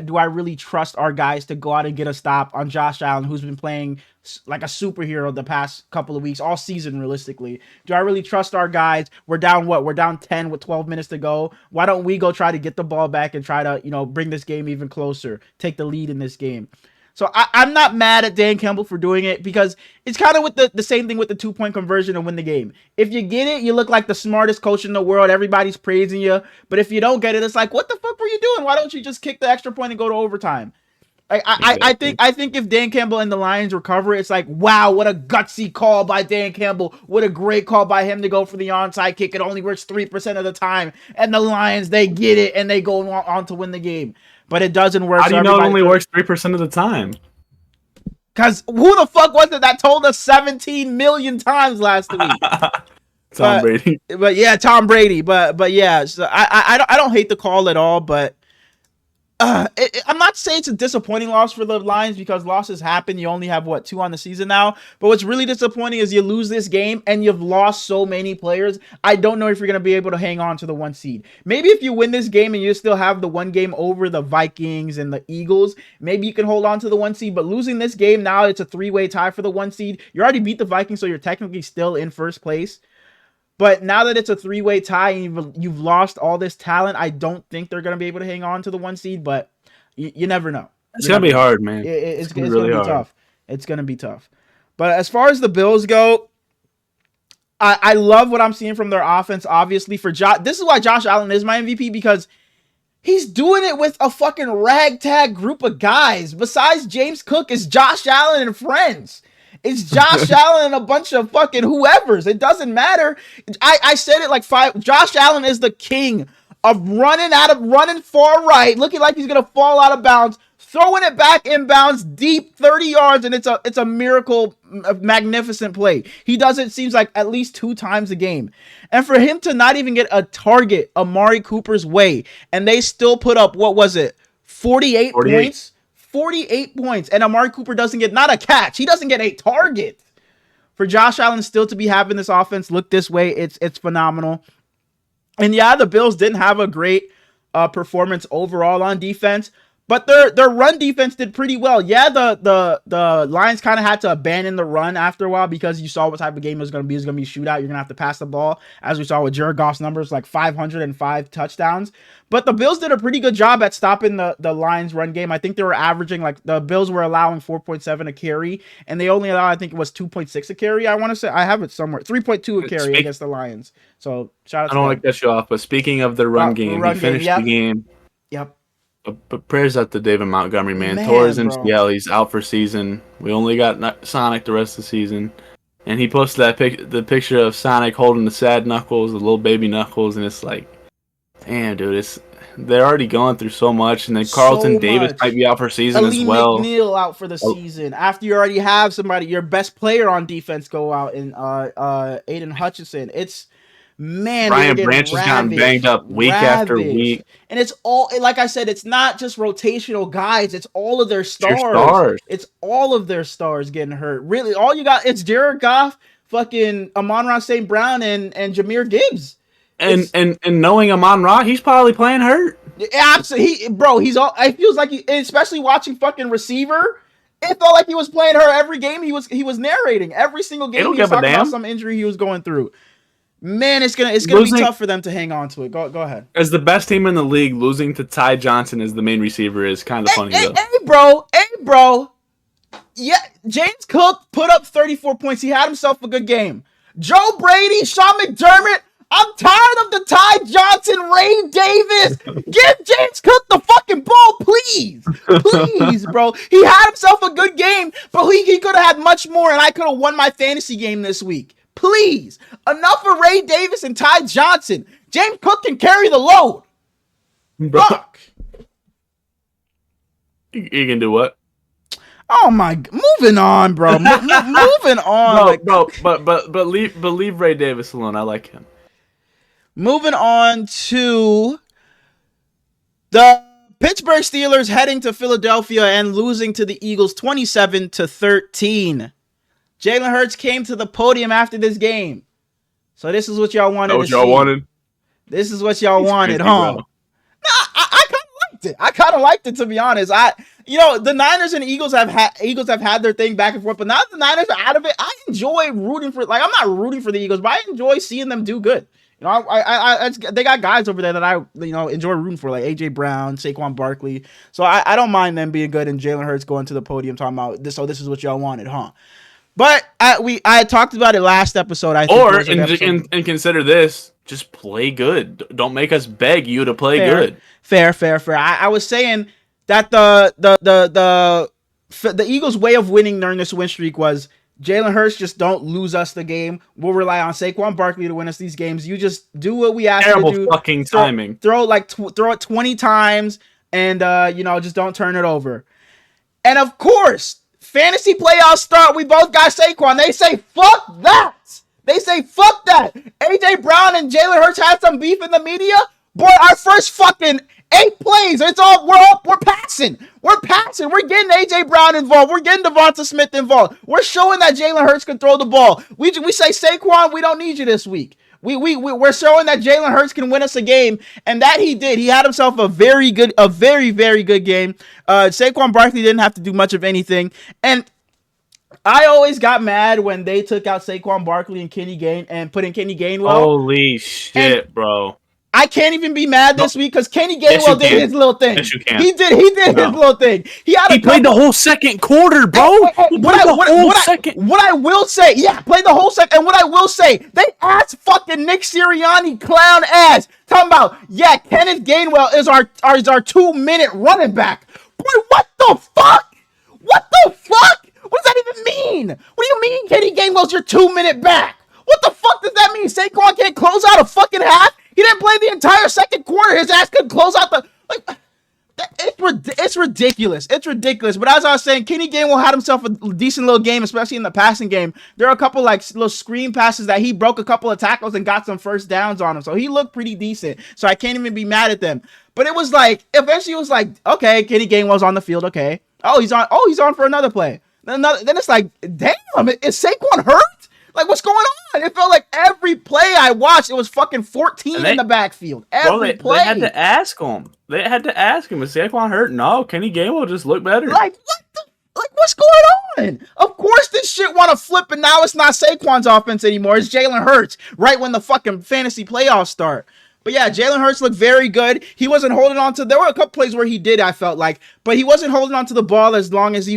do I really trust our guys to go out and get a stop on Josh Allen, who's been playing like a superhero the past couple of weeks, all season realistically? Do I really trust our guys? We're down We're down 10 with 12 minutes to go. Why don't we go try to get the ball back and try to, bring this game even closer, take the lead in this game? So I'm not mad at Dan Campbell for doing it because it's kind of with the same thing with the 2-point conversion and win the game. If you get it, you look like the smartest coach in the world. Everybody's praising you. But if you don't get it, it's like, what the fuck were you doing? Why don't you just kick the extra point and go to overtime? I think if Dan Campbell and the Lions recover, it's like, wow, what a gutsy call by Dan Campbell. What a great call by him to go for the onside kick. It only works 3% of the time. And the Lions, they get it and they go on to win the game. But it doesn't work. How do you know it only works 3% of the time? Because who the fuck was it that told us 17 million times last week? Tom Brady. But yeah, Tom Brady. But yeah, so I don't hate the call at all, but I'm not saying it's a disappointing loss for the Lions because losses happen. You only have 2 on the season now. But what's really disappointing is you lose this game and you've lost so many players. I don't know if you're going to be able to hang on to the 1 seed. Maybe if you win this game and you still have the 1 game over the Vikings and the Eagles, maybe you can hold on to the 1 seed. But losing this game now, it's a 3-way tie for the 1 seed. You already beat the Vikings, so you're technically still in first place. But now that it's a 3-way tie and you've lost all this talent, I don't think they're going to be able to hang on to the 1 seed, but you never know. It's going to be hard, man. It's going to be tough. It's going to be tough. But as far as the Bills go, I love what I'm seeing from their offense, obviously. This is why Josh Allen is my MVP, because he's doing it with a fucking ragtag group of guys. Besides James Cook, is Josh Allen and friends. It's Josh Allen and a bunch of fucking whoever's. It doesn't matter. I said it like 5. Josh Allen is the king of running far right, looking like he's gonna fall out of bounds, throwing it back inbounds deep 30 yards, and it's a miracle, a magnificent play. He does it, seems like, at least 2 times a game. And for him to not even get a target Amari Cooper's way, and they still put up, what was it, 48 points? 48 points, and Amari Cooper doesn't get, not a catch, he doesn't get a target. For Josh Allen still to be having this offense look this way, it's phenomenal. And yeah, the Bills didn't have a great performance overall on defense, but their run defense did pretty well. Yeah, the Lions kind of had to abandon the run after a while because you saw what type of game it was going to be. It's going to be a shootout. You're going to have to pass the ball, as we saw with Jared Goff's numbers, like 505 touchdowns. But the Bills did a pretty good job at stopping the Lions run game. I think they were averaging, like, the Bills were allowing 4.7 a carry, and they only allowed, I think it was 2.6 a carry. I want to say, I have it somewhere, 3.2 a carry against the Lions. So shout out to I don't want to cut you off, but speaking of the run game, he finished the game. Yep. But prayers up to David Montgomery, man. Tore his MCL. He's out for season. We only got Sonic the rest of the season. And he posted the picture of Sonic holding the sad Knuckles, the little baby Knuckles, and it's like, damn, dude, they're already going through so much. And then Carlton Davis might be out for season as well. McNeil out for the season. After you already have somebody, your best player on defense, go out, and Aiden Hutchinson. Man, Brian Branch has gotten banged up week after week. And it's all, like I said, it's not just rotational guys. It's all of their stars. It's all of their stars getting hurt. Really, all you got, it's Jared Goff, fucking Amon-Ra St. Brown, and Jahmyr Gibbs. And knowing Amon-Ra, he's probably playing hurt. Absolutely. He's all, it feels like, especially watching fucking receiver, it felt like he was playing her every game. He was narrating every single game. He was talking about some injury he was going through. Man, it's gonna be tough for them to hang on to it. Go ahead. As the best team in the league, losing to Ty Johnson as the main receiver is kind of funny though. Hey, bro. Yeah, James Cook put up 34 points. He had himself a good game. Joe Brady, Sean McDermott. I'm tired of the Ty Johnson, Ray Davis. Give James Cook the fucking ball, please. Please, bro. He had himself a good game, but he could have had much more, and I could have won my fantasy game this week. Please. Enough of Ray Davis and Ty Johnson. James Cook can carry the load. Fuck. You can do what? Oh my! Moving on, bro. Moving on, but leave Ray Davis alone. I like him. Moving on to the Pittsburgh Steelers heading to Philadelphia and losing to the Eagles 27-13. Jalen Hurts came to the podium after this game. So this is what y'all wanted to see. This is what y'all wanted, huh? Nah, I kind of liked it. I kind of liked it, to be honest. The Niners and Eagles have had their thing back and forth, but now that the Niners are out of it, I enjoy rooting for. Like, I'm not rooting for the Eagles, but I enjoy seeing them do good. You know, they got guys over there that I enjoy rooting for, like AJ Brown, Saquon Barkley. So I don't mind them being good and Jalen Hurts going to the podium talking about this. So this is what y'all wanted, huh? But I talked about it last episode. I think, and consider this: just play good. Don't make us beg you to play good. Fair. I was saying that the Eagles' way of winning during this win streak was Jalen Hurts, just don't lose us the game. We'll rely on Saquon Barkley to win us these games. You just do what we ask you to do. Terrible fucking timing. Throw it 20 times and just don't turn it over. And of course, fantasy playoffs start. We both got Saquon. They say, fuck that. AJ Brown and Jalen Hurts had some beef in the media. Boy, our first fucking 8 plays. We're passing. We're getting AJ Brown involved. We're getting Devonta Smith involved. We're showing that Jalen Hurts can throw the ball. We say, Saquon, we don't need you this week. We're showing that Jalen Hurts can win us a game, and that he did. He had himself a very, very good game. Saquon Barkley didn't have to do much of anything, and I always got mad when they took out Saquon Barkley and Kenny put in Kenny Gainwell. Holy shit, bro! I can't even be mad this week because Kenny Gainwell did his little thing. Yes, you can. He did his little thing. He played the whole second quarter, bro. What I will say, played the whole second. And what I will say, they asked fucking Nick Sirianni clown ass talking about, Kenneth Gainwell is our 2-minute running back. Boy, what the fuck? What does that even mean? What do mean Kenny Gainwell's your 2-minute back? What the fuck does that mean? Saquon can't close out a fucking half? He didn't play the entire second quarter. His ass couldn't close out the... Like, it's ridiculous. It's ridiculous. But as I was saying, Kenny Gainwell had himself a decent little game, especially in the passing game. There are a couple like little screen passes that he broke a couple of tackles and got some first downs on him. So he looked pretty decent. So I can't even be mad at them. But it was like, eventually it was like, okay, Kenny Gainwell's on the field. Okay. Oh, he's on for another play. Then it's like, damn, is Saquon hurt? Like, what's going on? It felt like every play I watched, it was fucking 14 in the backfield. Every play. They had to ask him. Is Saquon hurt? No, Kenny Gainwell just looked better. Like, what's going on? Of course this shit want to flip, and now it's not Saquon's offense anymore. It's Jalen Hurts right when the fucking fantasy playoffs start. But yeah, Jalen Hurts looked very good. He wasn't holding on to... There were a couple plays where he did, I felt like. But he wasn't holding on to the ball as long as he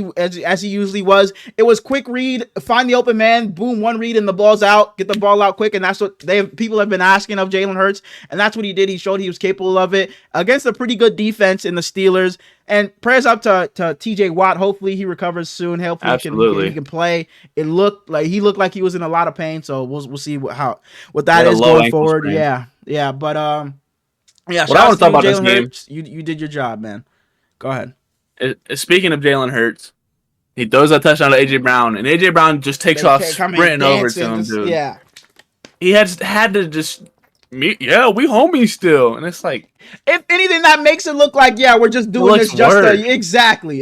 usually was. It was quick read, find the open man, boom, one read, and the ball's out. Get the ball out quick, and that's what people have been asking of Jalen Hurts. And that's what he did. He showed he was capable of it against a pretty good defense in the Steelers. And prayers up to TJ Watt. Hopefully he recovers soon. Hopefully he can play. He looked like he was in a lot of pain. So we'll see what that is going forward. Sprain. Yeah, but yeah. What I want to talk about this game, Hurts, you did your job, man. Go ahead. Speaking of Jalen Hurts, he throws that touchdown to AJ Brown, and AJ Brown just takes off sprinting over to him, dude. Yeah, he had to just. Yeah, we homies still, and it's like, if anything, that makes it look like, yeah, we're just doing this exactly,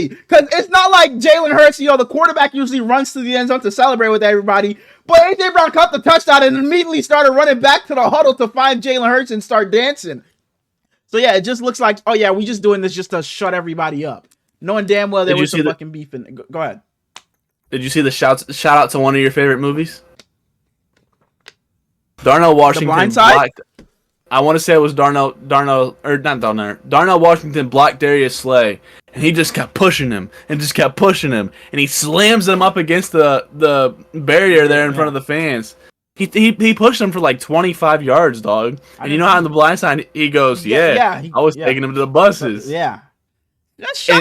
because it's not like Jalen Hurts. The quarterback usually runs to the end zone to celebrate with everybody, but AJ Brown caught the touchdown and immediately started running back to the huddle to find Jalen Hurts and start dancing. So yeah, it just looks like, oh yeah, we just doing this just to shut everybody up, knowing damn well there was some fucking beef in. Go ahead. Did you see the shout out to one of your favorite movies? Darnell Washington. The Blind Side? I want to say it was Darnell Washington blocked Darius Slay, and he just kept pushing him, and he slams him up against the barrier there in front of the fans. He pushed him for like 25 yards, dog. And you know how in The Blind Side he goes, I was taking him to the buses. Yeah.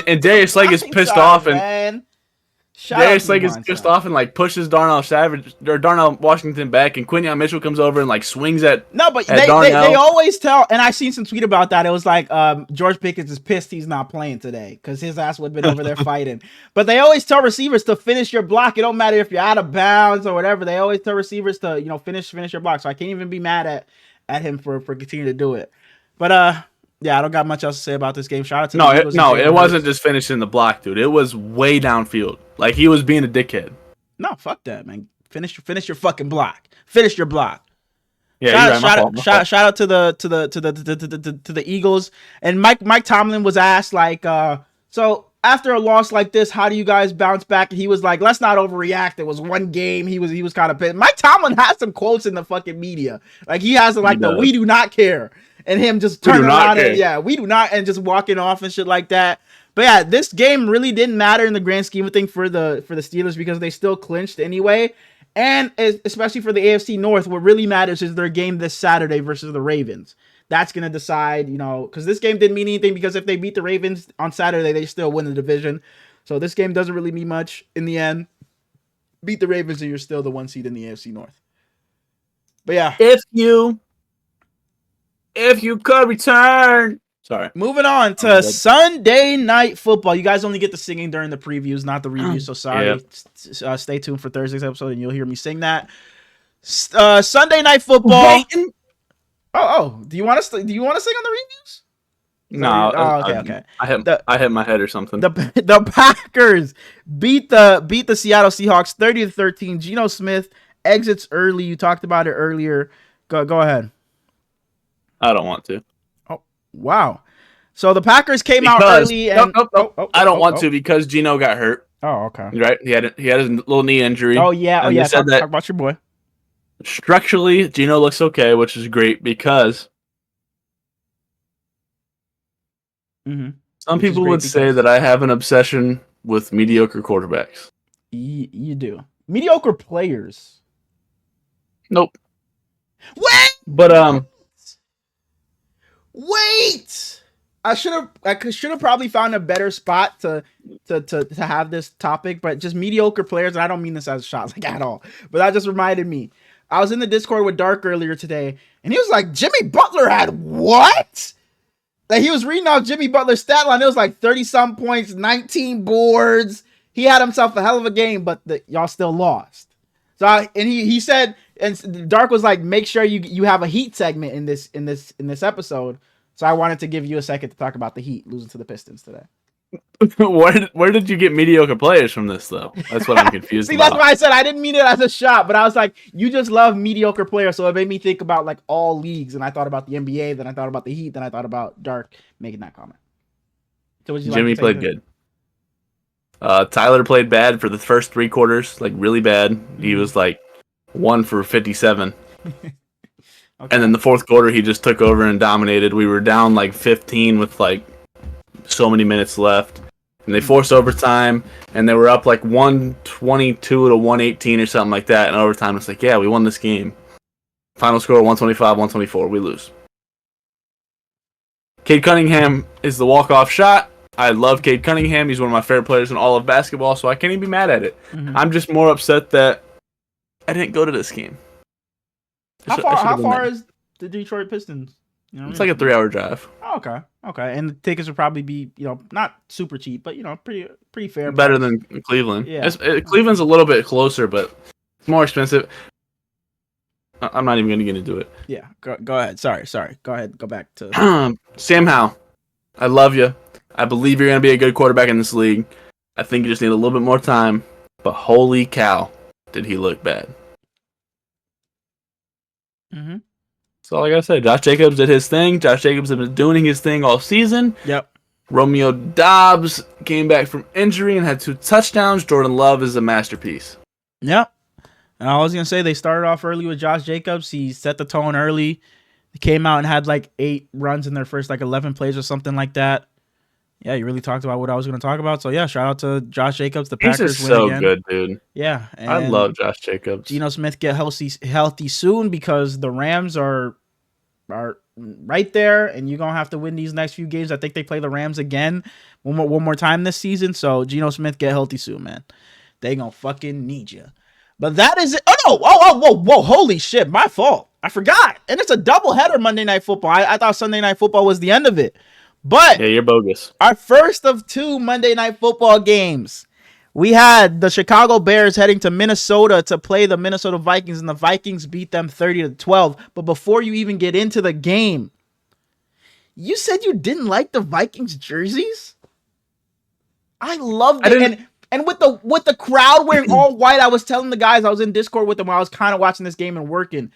And Darius Slay gets pissed off, and Darius Slay gets pissed off and like pushes Darnell Washington back, and Quinyon Mitchell comes over and like swings at they always tell, and I seen some tweet about that. It was like George Pickens is pissed he's not playing today because his ass would have been over there fighting. But they always tell receivers to finish your block. It don't matter if you're out of bounds or whatever. They always tell receivers to finish your block. So I can't even be mad at him for continuing to do it. But yeah, I don't got much else to say about this game. Shout out to it wasn't just finishing the block, dude. It was way downfield. Like he was being a dickhead. No, fuck that, man. Finish your fucking block. Finish your block. Yeah, shout out to the Eagles. And Mike Tomlin was asked like, so after a loss like this, how do you guys bounce back? And he was like, let's not overreact. It was one game. He was kind of pissed. Mike Tomlin has some quotes in the fucking media. Like he has like we do not care. And him just turning around and we do not, and just walking off and shit like that. But yeah, this game really didn't matter in the grand scheme of things for the Steelers because they still clinched anyway. And especially for the AFC North, what really matters is their game this Saturday versus the Ravens. That's going to decide, because this game didn't mean anything because if they beat the Ravens on Saturday, they still win the division. So this game doesn't really mean much in the end. Beat the Ravens and you're still the 1 seed in the AFC North. But yeah. If you could return. Sorry. Moving on to Sunday Night Football. You guys only get the singing during the previews, not the reviews. So sorry. Yeah. Stay tuned for Thursday's episode and you'll hear me sing that. Sunday Night Football. Do you want to sing on the reviews? No. Okay. I hit my head or something. The Packers beat the Seattle Seahawks 30-13. Geno Smith exits early. You talked about it earlier. Go ahead. I don't want to. Oh, wow. So the Packers came out early and I don't want to because Geno got hurt. Oh, okay. Right? He had his little knee injury. Oh yeah. Talk about your boy. Structurally, Geno looks okay, which is great because some people would say that I have an obsession with mediocre quarterbacks. You do. Mediocre players. Nope. Wait! But Wait! I should have probably found a better spot to have this topic, but just mediocre players. And I don't mean this as a shot like at all, but that just reminded me. I was in the Discord with Dark earlier today, and he was like, "Jimmy Butler had what?" Like he was reading off Jimmy Butler's stat line. It was like 30-some points, 19 boards. He had himself a hell of a game, but y'all still lost. So he said, and Dark was like, "Make sure you have a Heat segment in this episode." So I wanted to give you a second to talk about the Heat losing to the Pistons today. Where did you get mediocre players from this, though? That's what I'm confused about. That's why I said I didn't mean it as a shot, but I was like, you just love mediocre players, so it made me think about like all leagues, and I thought about the NBA, then I thought about the Heat, then I thought about Dark making that comment. So what did you Jimmy like played good. Tyler played bad for the first 3 quarters, like really bad. He was like 1 for 57. Okay. And then the fourth quarter, he just took over and dominated. We were down like 15 with like so many minutes left. And they forced overtime, and they were up like 122 to 118 or something like that. And overtime, it's like, yeah, we won this game. Final score, 125-124. We lose. Cade Cunningham is the walk-off shot. I love Cade Cunningham. He's one of my favorite players in all of basketball, so I can't even be mad at it. Mm-hmm. I'm just more upset that I didn't go to this game. How far is the Detroit Pistons? You know it's like a 3-hour drive. Oh, okay. And the tickets would probably be, not super cheap, but pretty fair. Better than Cleveland. Yeah. Cleveland's a little bit closer, but it's more expensive. I'm not even going to get into it. Yeah, go ahead. Sorry. Go ahead. Go back to Sam Howell. I love you. I believe you're going to be a good quarterback in this league. I think you just need a little bit more time. But holy cow, did he look bad. Mm-hmm. So like I said, Josh Jacobs did his thing. Josh Jacobs has been doing his thing all season. Yep. Romeo Doubs came back from injury and had 2 touchdowns. Jordan Love is a masterpiece. Yep. And I was going to say, they started off early with Josh Jacobs. He set the tone early. They came out and had like 8 runs in their first like 11 plays or something like that. Yeah, you really talked about what I was going to talk about. So yeah, shout out to Josh Jacobs. The Packers win again. He's so good, dude. Yeah, and I love Josh Jacobs. Geno Smith get healthy soon because the Rams are right there, and you're gonna have to win these next few games. I think they play the Rams again one more time this season. So Geno Smith get healthy soon, man. They gonna fucking need you. But that is it. Oh no! Whoa! Holy shit! My fault. I forgot. And it's a doubleheader Monday Night Football. I thought Sunday Night Football was the end of it. But yeah, you're bogus. Our first of 2 Monday Night Football games. We had the Chicago Bears heading to Minnesota to play the Minnesota Vikings, and the Vikings beat them 30-12. But before you even get into the game, you said you didn't like the Vikings jerseys? I loved it. And with the crowd wearing all white, I was telling the guys, I was in Discord with them while I was kind of watching this game and working.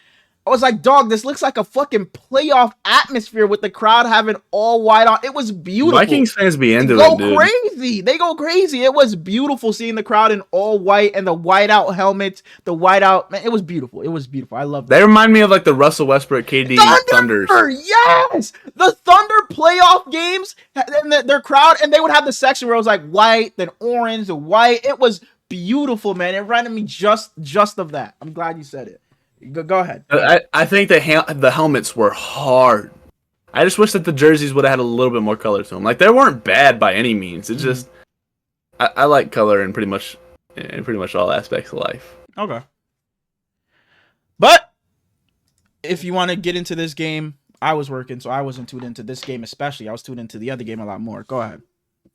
I was like, dog, this looks like a fucking playoff atmosphere with the crowd having all white on. It was beautiful. Vikings fans be into it, dude. They go crazy. It was beautiful seeing the crowd in all white and the whiteout helmets, the whiteout. Man, it was beautiful. I loved it. They remind me of like the Russell Westbrook KD Thunders. Yes! The Thunder playoff games, and their crowd, and they would have the section where it was like white, then orange, and white. It was beautiful, man. It reminded me just of that. I'm glad you said it. Go ahead. I think the helmets were hard. I just wish that the jerseys would have had a little bit more color to them. Like, they weren't bad by any means. It's just I like color in pretty much all aspects of life. Okay. But if you want to get into this game, I was working, so I wasn't tuned into this game especially. I was tuned into the other game a lot more. Go ahead.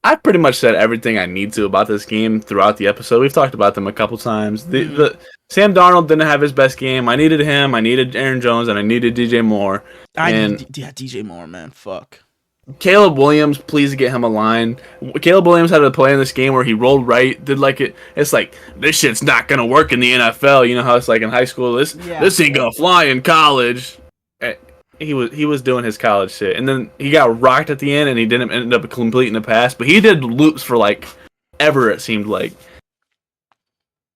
I pretty much said everything I need to about this game throughout the episode. We've talked about them a couple times. The Sam Darnold didn't have his best game. I needed him. I needed Aaron Jones, and I needed DJ Moore. DJ Moore, man. Fuck. Caleb Williams, please get him a line. Caleb Williams had a play in this game where he rolled right, did like it. It's like, this shit's not gonna work in the NFL. You know how it's like in high school. This ain't gonna fly in college. He was doing his college shit, and then he got rocked at the end, and he didn't end up completing the pass. But he did loops for like ever, it seemed like.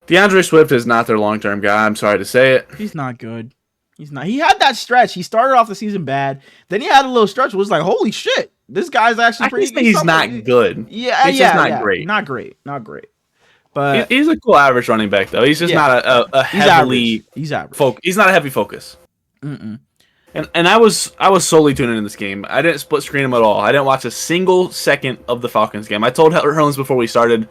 DeAndre Swift is not their long-term guy. I'm sorry to say it. He's not good. He's not. He had that stretch. He started off the season bad. Then he had a little stretch. It was like, holy shit, this guy's actually pretty good. He's not good. He's just not great. Not great. But he's a cool average running back, though. He's just not a heavily. He's average. He's not a heavy focus. Mm-mm. And I was solely tuning in this game. I didn't split screen them at all. I didn't watch a single second of the Falcons game. I told Herlings before we started,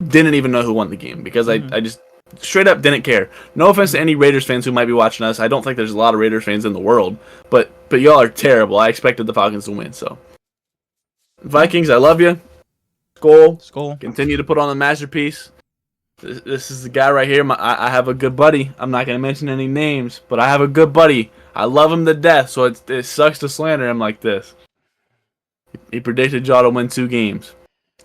didn't even know who won the game because I just straight up didn't care. No offense to any Raiders fans who might be watching us. I don't think there's a lot of Raiders fans in the world, but y'all are terrible. I expected the Falcons to win. So Vikings, I love you. Skol. Continue to put on the masterpiece. This is the guy right here. I have a good buddy. I'm not going to mention any names, but I have a good buddy. I love him to death, so it sucks to slander him like this. He predicted y'all to win 2 games.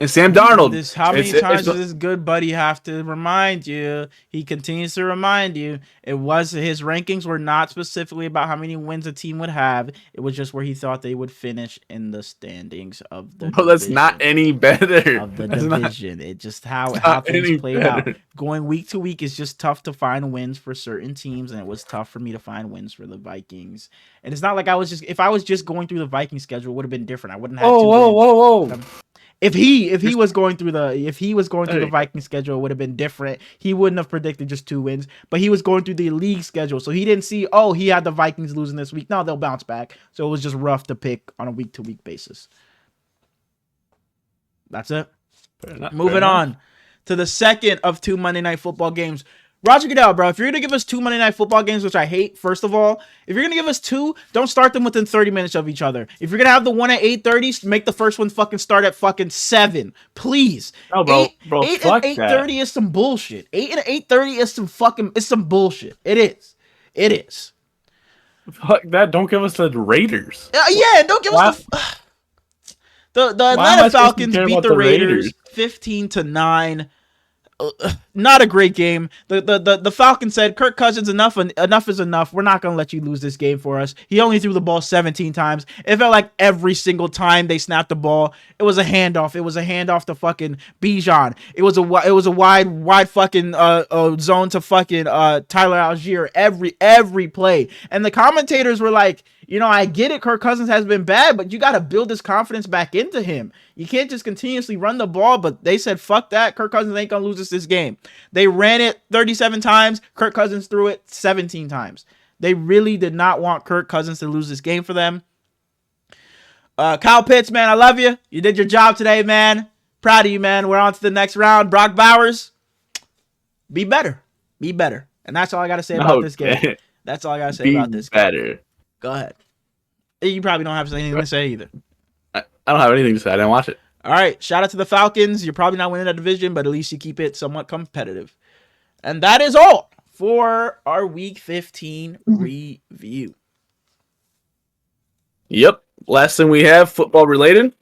And Sam Darnold. How many times does this good buddy have to remind you? He continues to remind you. His rankings were not specifically about how many wins a team would have. It was just where he thought they would finish in the standings of the division. That's not any better. Of the division. It just how things played out. Going week to week is just tough to find wins for certain teams, and it was tough for me to find wins for the Vikings. And it's not like if I was just going through the Viking schedule, it would have been different. I wouldn't have Whoa. If he was going through the Viking schedule, it would have been different. He wouldn't have predicted just 2 wins, but he was going through the league schedule, so he didn't see, he had the Vikings losing this week. No, they'll bounce back. So it was just rough to pick on a week to week basis. That's it. Moving on to the second of 2 Monday Night Football games. Roger Goodell, bro, if you're going to give us 2 Monday Night Football games, which I hate, first of all, if you're going to give us 2, don't start them within 30 minutes of each other. If you're going to have the one at 8:30, make the first one fucking start at fucking 7. Please. No, bro, 8 and 8:30 is some bullshit. 8 and 8:30 is some bullshit. It is. Fuck that. Don't give us the Raiders. Don't give us the Atlanta Falcons beat the Raiders 15-9. Not a great game. The Falcons said, Kirk Cousins, enough is enough. We're not going to let you lose this game for us. He only threw the ball 17 times. It felt like every single time they snapped the ball, it was a handoff. It was a handoff to fucking Bijan. It was a wide fucking zone to fucking Tyler Algier every play. And the commentators were like, I get it. Kirk Cousins has been bad, but you got to build this confidence back into him. You can't just continuously run the ball, but they said, fuck that. Kirk Cousins ain't going to lose us this game. They ran it 37 times. Kirk Cousins threw it 17 times. They really did not want Kirk Cousins to lose this game for them. Kyle Pitts, man, I love you. You did your job today, man. Proud of you, man. We're on to the next round. Brock Bowers, be better. And that's all I got to say about this game. That's all I got to say about this game. Go ahead. You probably don't have anything to say either. I don't have anything to say. I didn't watch it. All right. Shout out to the Falcons. You're probably not winning that division, but at least you keep it somewhat competitive. And that is all for our Week 15 review. Yep. Last thing we have, football related,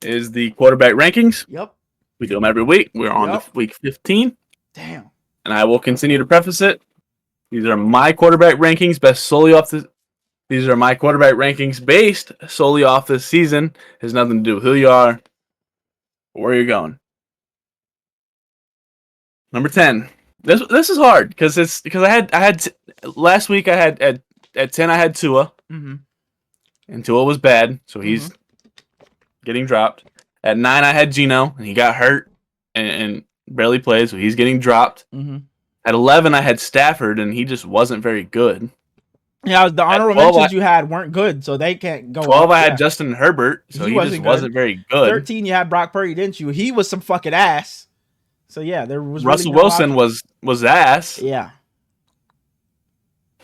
is the quarterback rankings. Yep. We do them every week. We're on to Week 15. Damn. And I will continue to preface it. These are my quarterback rankings These are my quarterback rankings based solely off this season. It has nothing to do with who you are or where you're going. Number 10. This is hard because I had last week I had at 10 I had Tua. And Tua was bad, so he's getting dropped. At 9 I had Geno, and he got hurt and barely played, so he's getting dropped. At 11 I had Stafford, and he just wasn't very good. Yeah, the honorable mentions you had weren't good, so they can't go. 12, I had Justin Herbert, so he just wasn't very good. 13, you had Brock Purdy, didn't you? He was some fucking ass. So yeah, there was Russell Wilson was ass. Yeah.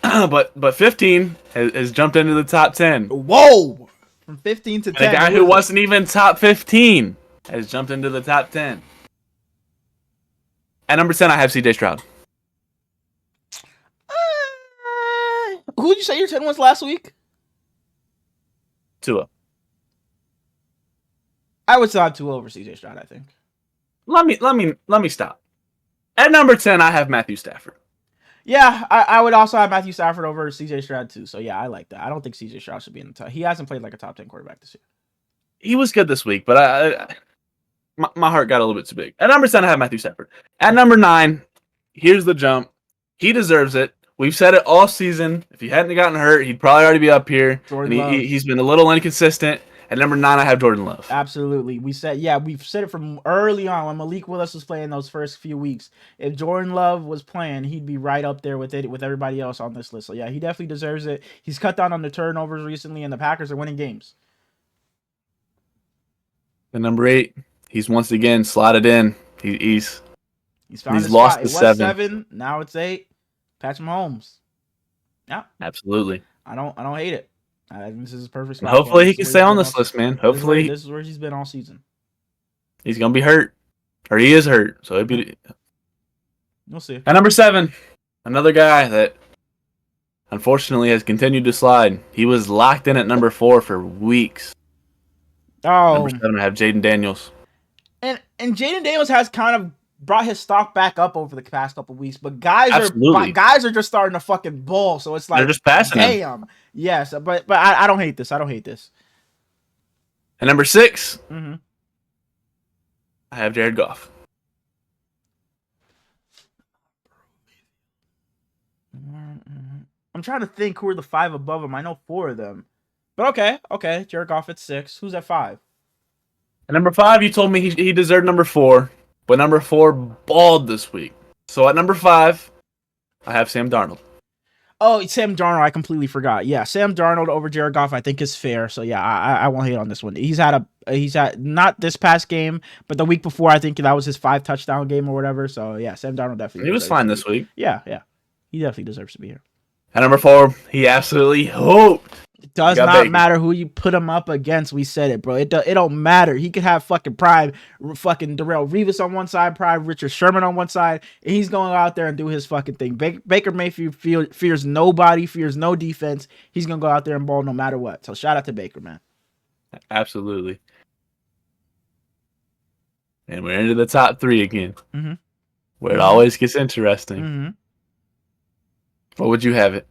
but 15 has jumped into the top 10. Whoa! From 15 to 10. The guy who wasn't even top 15 has jumped into the top 10. At number 10, I have CJ Stroud. Who did you say your 10 was last week? Tua. I would still have Tua over CJ Stroud, I think. Let me stop. At number 10, I have Matthew Stafford. Yeah, I would also have Matthew Stafford over CJ Stroud too. So yeah, I like that. I don't think CJ Stroud should be in the top. He hasn't played like a top 10 quarterback this year. He was good this week, but my heart got a little bit too big. At number 10, I have Matthew Stafford. At number 9, here's the jump. He deserves it. We've said it all season. If he hadn't gotten hurt, he'd probably already be up here. And he's been a little inconsistent. At number 9, I have Jordan Love. Absolutely. We've said it from early on when Malik Willis was playing those first few weeks. If Jordan Love was playing, he'd be right up there with everybody else on this list. So yeah, he definitely deserves it. He's cut down on the turnovers recently, and the Packers are winning games. At number 8, he's once again slotted in. He's found his lost spot. to It was 7. Now it's 8. Patrick Mahomes. Yeah, absolutely. I don't hate it. I think this is a perfect spot. Hopefully he can stay on this list, man. Hopefully this is where he's been all season. He's gonna be hurt, or he is hurt. So we'll see. At number 7, another guy that unfortunately has continued to slide. He was locked in at number 4 for weeks. Oh, number 7, I have Jaden Daniels. And Jaden Daniels has kind of brought his stock back up over the past couple of weeks, but guys are just starting to fucking ball. So it's like they're just passing damn. him. Yes, but I don't hate this. I don't hate this. At number 6, I have Jared Goff. I'm trying to think who are the 5 above him. I know 4 of them, but okay. Jared Goff at 6. Who's at 5? At number 5, you told me he deserved number 4. But number 4 balled this week. So at number 5, I have Sam Darnold. Oh, Sam Darnold, I completely forgot. Yeah, Sam Darnold over Jared Goff, I think is fair. So yeah, I won't hate on this one. He's had not this past game, but the week before, I think that was his 5 touchdown game or whatever. So yeah, Sam Darnold definitely. He was fine this week. Yeah, he definitely deserves to be here. At number 4, he absolutely hoped. It does not matter who you put him up against. We said it, bro. It don't matter. He could have fucking fucking Darrelle Revis on one side, Richard Sherman on one side, and he's going out there and do his fucking thing. Baker Mayfield fears nobody, fears no defense. He's going to go out there and ball no matter what. So shout out to Baker, man. Absolutely. And we're into the top 3 again, where it always gets interesting. What would you have it?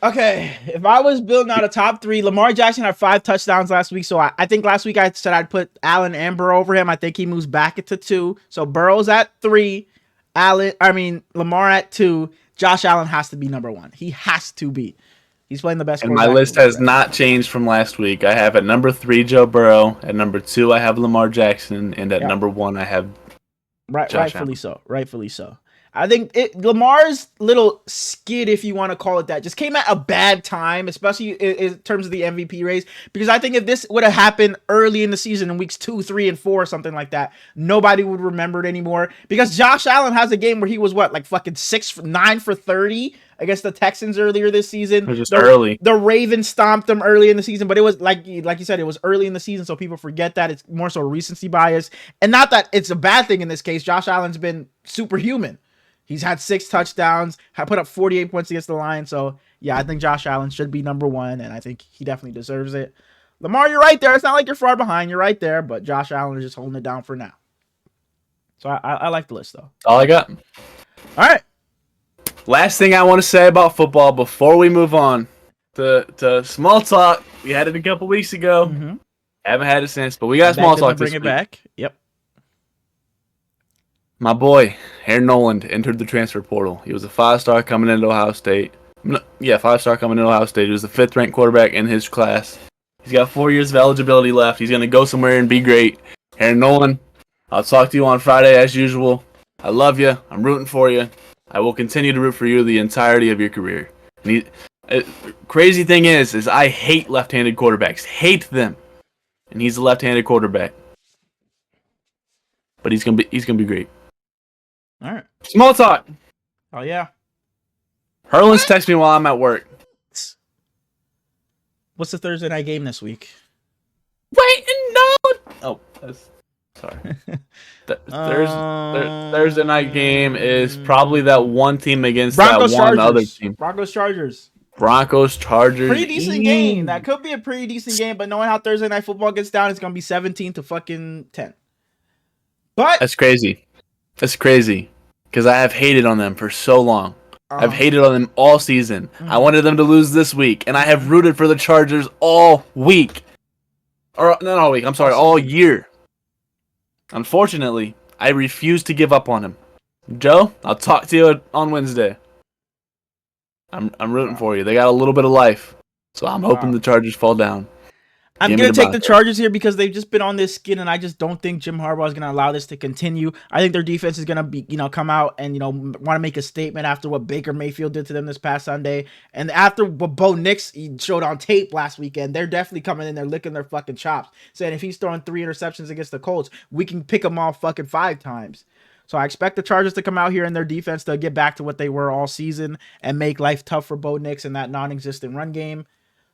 Okay, if I was building out a top 3, Lamar Jackson had 5 touchdowns last week, so I think last week I said I'd put Allen and Burrow over him. I think he moves back into 2. So Burrow's at 3, Lamar at 2. Josh Allen has to be number 1. He has to be. He's playing the best. And my list has not changed from last week. I have at number 3 Joe Burrow. At number 2 I have Lamar Jackson, and at number 1 I have rightfully so. I think Lamar's little skid, if you want to call it that, just came at a bad time, especially in terms of the MVP race. Because I think if this would have happened early in the season, in weeks 2, 3, and 4, or something like that, nobody would remember it anymore. Because Josh Allen has a game where he was fucking 9 for 30 against the Texans earlier this season. It was just early. The Ravens stomped them early in the season, but it was like you said, it was early in the season, so people forget that. It's more so recency bias, and not that it's a bad thing in this case. Josh Allen's been superhuman. He's had 6 touchdowns, put up 48 points against the Lions. So, yeah, I think Josh Allen should be number 1, and I think he definitely deserves it. Lamar, you're right there. It's not like you're far behind. You're right there, but Josh Allen is just holding it down for now. So, I like the list, though. All I got. All right. Last thing I want to say about football before we move on to small talk. We had it a couple weeks ago. Haven't had it since, but we got small talk this week. Bring it back. Yep. My boy, Aaron Noland, entered the transfer portal. He was a 5-star coming into Ohio State. 5-star coming into Ohio State. He was the 5th-ranked quarterback in his class. He's got 4 years of eligibility left. He's going to go somewhere and be great. Aaron Noland, I'll talk to you on Friday as usual. I love you. I'm rooting for you. I will continue to root for you the entirety of your career. Crazy thing is I hate left-handed quarterbacks. Hate them. And he's a left-handed quarterback. But he's gonna be great. All right. Small talk. Oh yeah. Herlin's text me while I'm at work. What's the Thursday night game this week? Wait, no. Oh, sorry. Thursday night game is probably that one team against Broncos, that one Chargers. other team. Broncos Chargers. Pretty decent game. That could be a pretty decent game, but knowing how Thursday night football gets down, it's gonna be 17 to fucking 10. But that's crazy. That's crazy. Because I have hated on them for so long. I've hated on them all season. I wanted them to lose this week, and I have rooted for the Chargers all week. Or not all week. I'm sorry, all year. Unfortunately, I refuse to give up on him. Joe, I'll talk to you on Wednesday. I'm rooting for you. They got a little bit of life, so I'm hoping the Chargers fall down. I'm going to take the Chargers here because they've just been on this skin, and I just don't think Jim Harbaugh is going to allow this to continue. I think their defense is going to be, come out and, want to make a statement after what Baker Mayfield did to them this past Sunday. And after what Bo Nix showed on tape last weekend, they're definitely coming in there licking their fucking chops, saying if he's throwing 3 interceptions against the Colts, we can pick him off fucking 5 times. So I expect the Chargers to come out here in their defense to get back to what they were all season and make life tough for Bo Nix in that non-existent run game.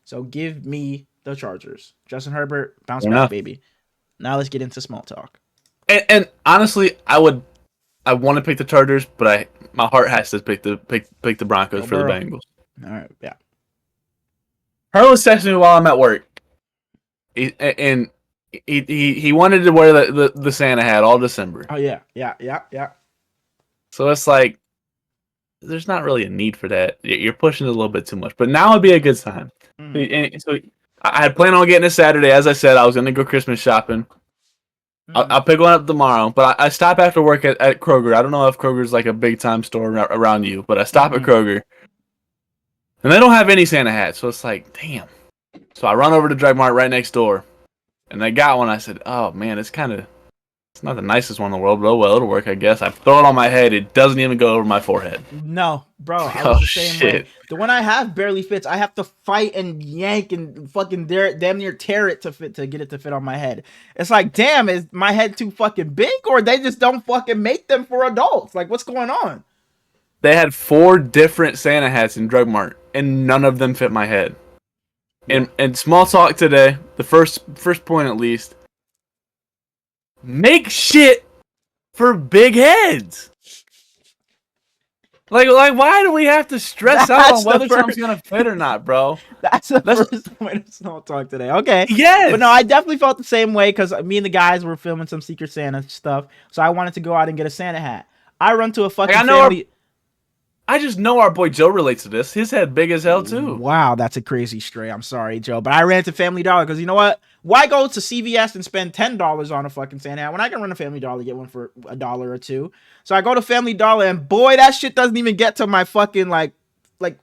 So give me the Chargers. Justin Herbert, bounce back, baby. Now let's get into small talk. And honestly, I want to pick the Chargers, but my heart has to pick the Broncos for the Bengals. All right, yeah. Harlan was texting me while I'm at work, he wanted to wear the Santa hat all December. Oh yeah. So it's like there's not really a need for that. You're pushing it a little bit too much, but now would be a good time. And so I had planned on getting it Saturday. As I said, I was going to go Christmas shopping. I'll pick one up tomorrow, but I stop after work at Kroger. I don't know if Kroger's like a big time store around you, but I stop at Kroger, and they don't have any Santa hats. So it's like, damn. So I run over to Drug Mart right next door, and I got one. I said, oh man, it's not the nicest one in the world, but oh well, it'll work, I guess. I throw it on my head. It doesn't even go over my forehead. No, bro. I was the same way. The one I have barely fits. I have to fight and yank and fucking damn near tear it to get it to fit on my head. It's like, damn, is my head too fucking big, or they just don't fucking make them for adults? Like, what's going on? They had 4 different Santa hats in Drug Mart, and none of them fit my head. And small talk today, the first point at least. Make shit for big heads. Like why do we have to stress out on whether something's gonna fit or not, bro? That's the first point of small talk today. Okay. Yes. But no, I definitely felt the same way because me and the guys were filming some Secret Santa stuff, so I wanted to go out and get a Santa hat. I run to a fucking family. I just know our boy Joe relates to this. His head big as hell too. Wow, that's a crazy stray. I'm sorry, Joe, but I ran to Family Dollar because you know what? Why go to CVS and spend $10 on a fucking Santa hat when I can run to Family Dollar and get one for $1 or $2? So I go to Family Dollar and boy, that shit doesn't even get to my fucking like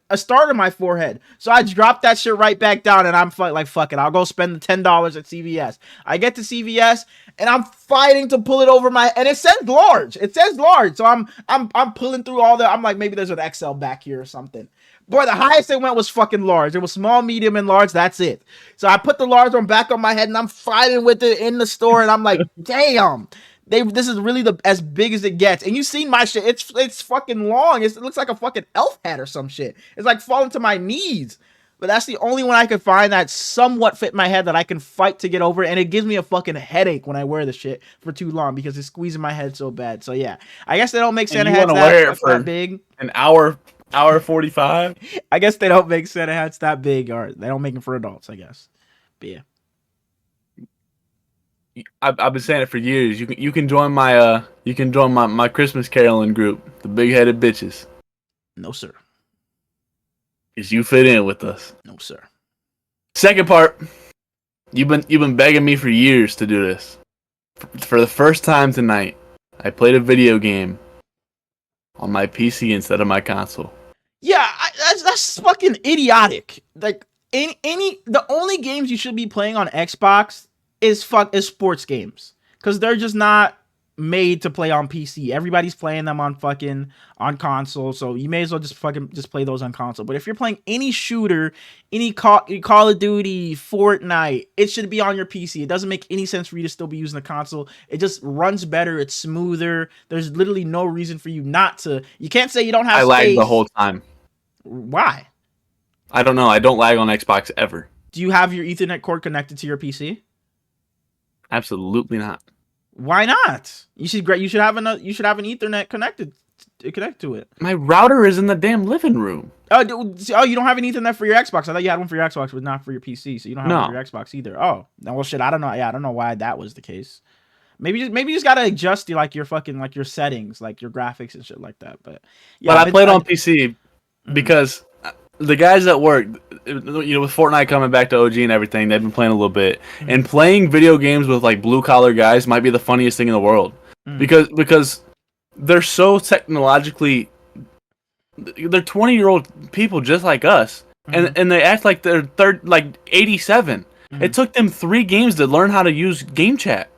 a start of my forehead. So I drop that shit right back down and I'm like, fuck it. I'll go spend the $10 at CVS. I get to CVS and I'm fighting to pull it over and it says large. It says large. So I'm pulling through I'm like, maybe there's an XL back here or something. Boy, the highest it went was fucking large. It was small, medium, and large. That's it. So I put the large one back on my head and I'm fighting with it in the store and I'm like, damn. This is really as big as it gets. And you seen my shit. It's fucking long. It looks like a fucking elf hat or some shit. It's like falling to my knees. But that's the only one I could find that somewhat fit my head that I can fight to get over. And it gives me a fucking headache when I wear the shit for too long because it's squeezing my head so bad. So yeah, I guess they don't make Santa hats that big. An hour 45? I guess they don't make Santa hats that big, or they don't make them for adults, I guess. But yeah. I've been saying it for years. You can join my Christmas caroling group, the Big Headed Bitches. No sir. Cause you fit in with us. No sir. Second part, you've been begging me for years to do this. For the first time tonight, I played a video game on my PC instead of my console. Yeah, that's fucking idiotic. Like the only games you should be playing on Xbox is sports games because they're just not made to play on PC. Everybody's playing them on console, so you may as well just play those on console. But if you're playing any shooter, any Call of Duty, Fortnite, it should be on your PC. It doesn't make any sense for you to still be using the console. It just runs better. It's smoother. There's literally no reason for you not to. You can't say you don't have. I lag the whole time. Why? I don't know. I don't lag on Xbox ever. Do you have your Ethernet cord connected to your PC? Absolutely not. Why not? You should have an Ethernet connected to it. My router is in the damn living room. Oh, you don't have an Ethernet for your Xbox. I thought you had one for your Xbox, but not for your PC. So you don't have one for your Xbox either. Oh, no, well, shit. I don't know. Yeah, I don't know why that was the case. Maybe you just gotta adjust your settings, like your graphics and shit like that. But yeah, I played on PC because the guys at work, with Fortnite coming back to OG and everything, they've been playing a little bit. Mm-hmm. And playing video games with like blue collar guys might be the funniest thing in the world. Mm-hmm. Because they're so technologically, they're 20-year-old people just like us, mm-hmm. and they act like they're 87. It took them 3 games to learn how to use game chat.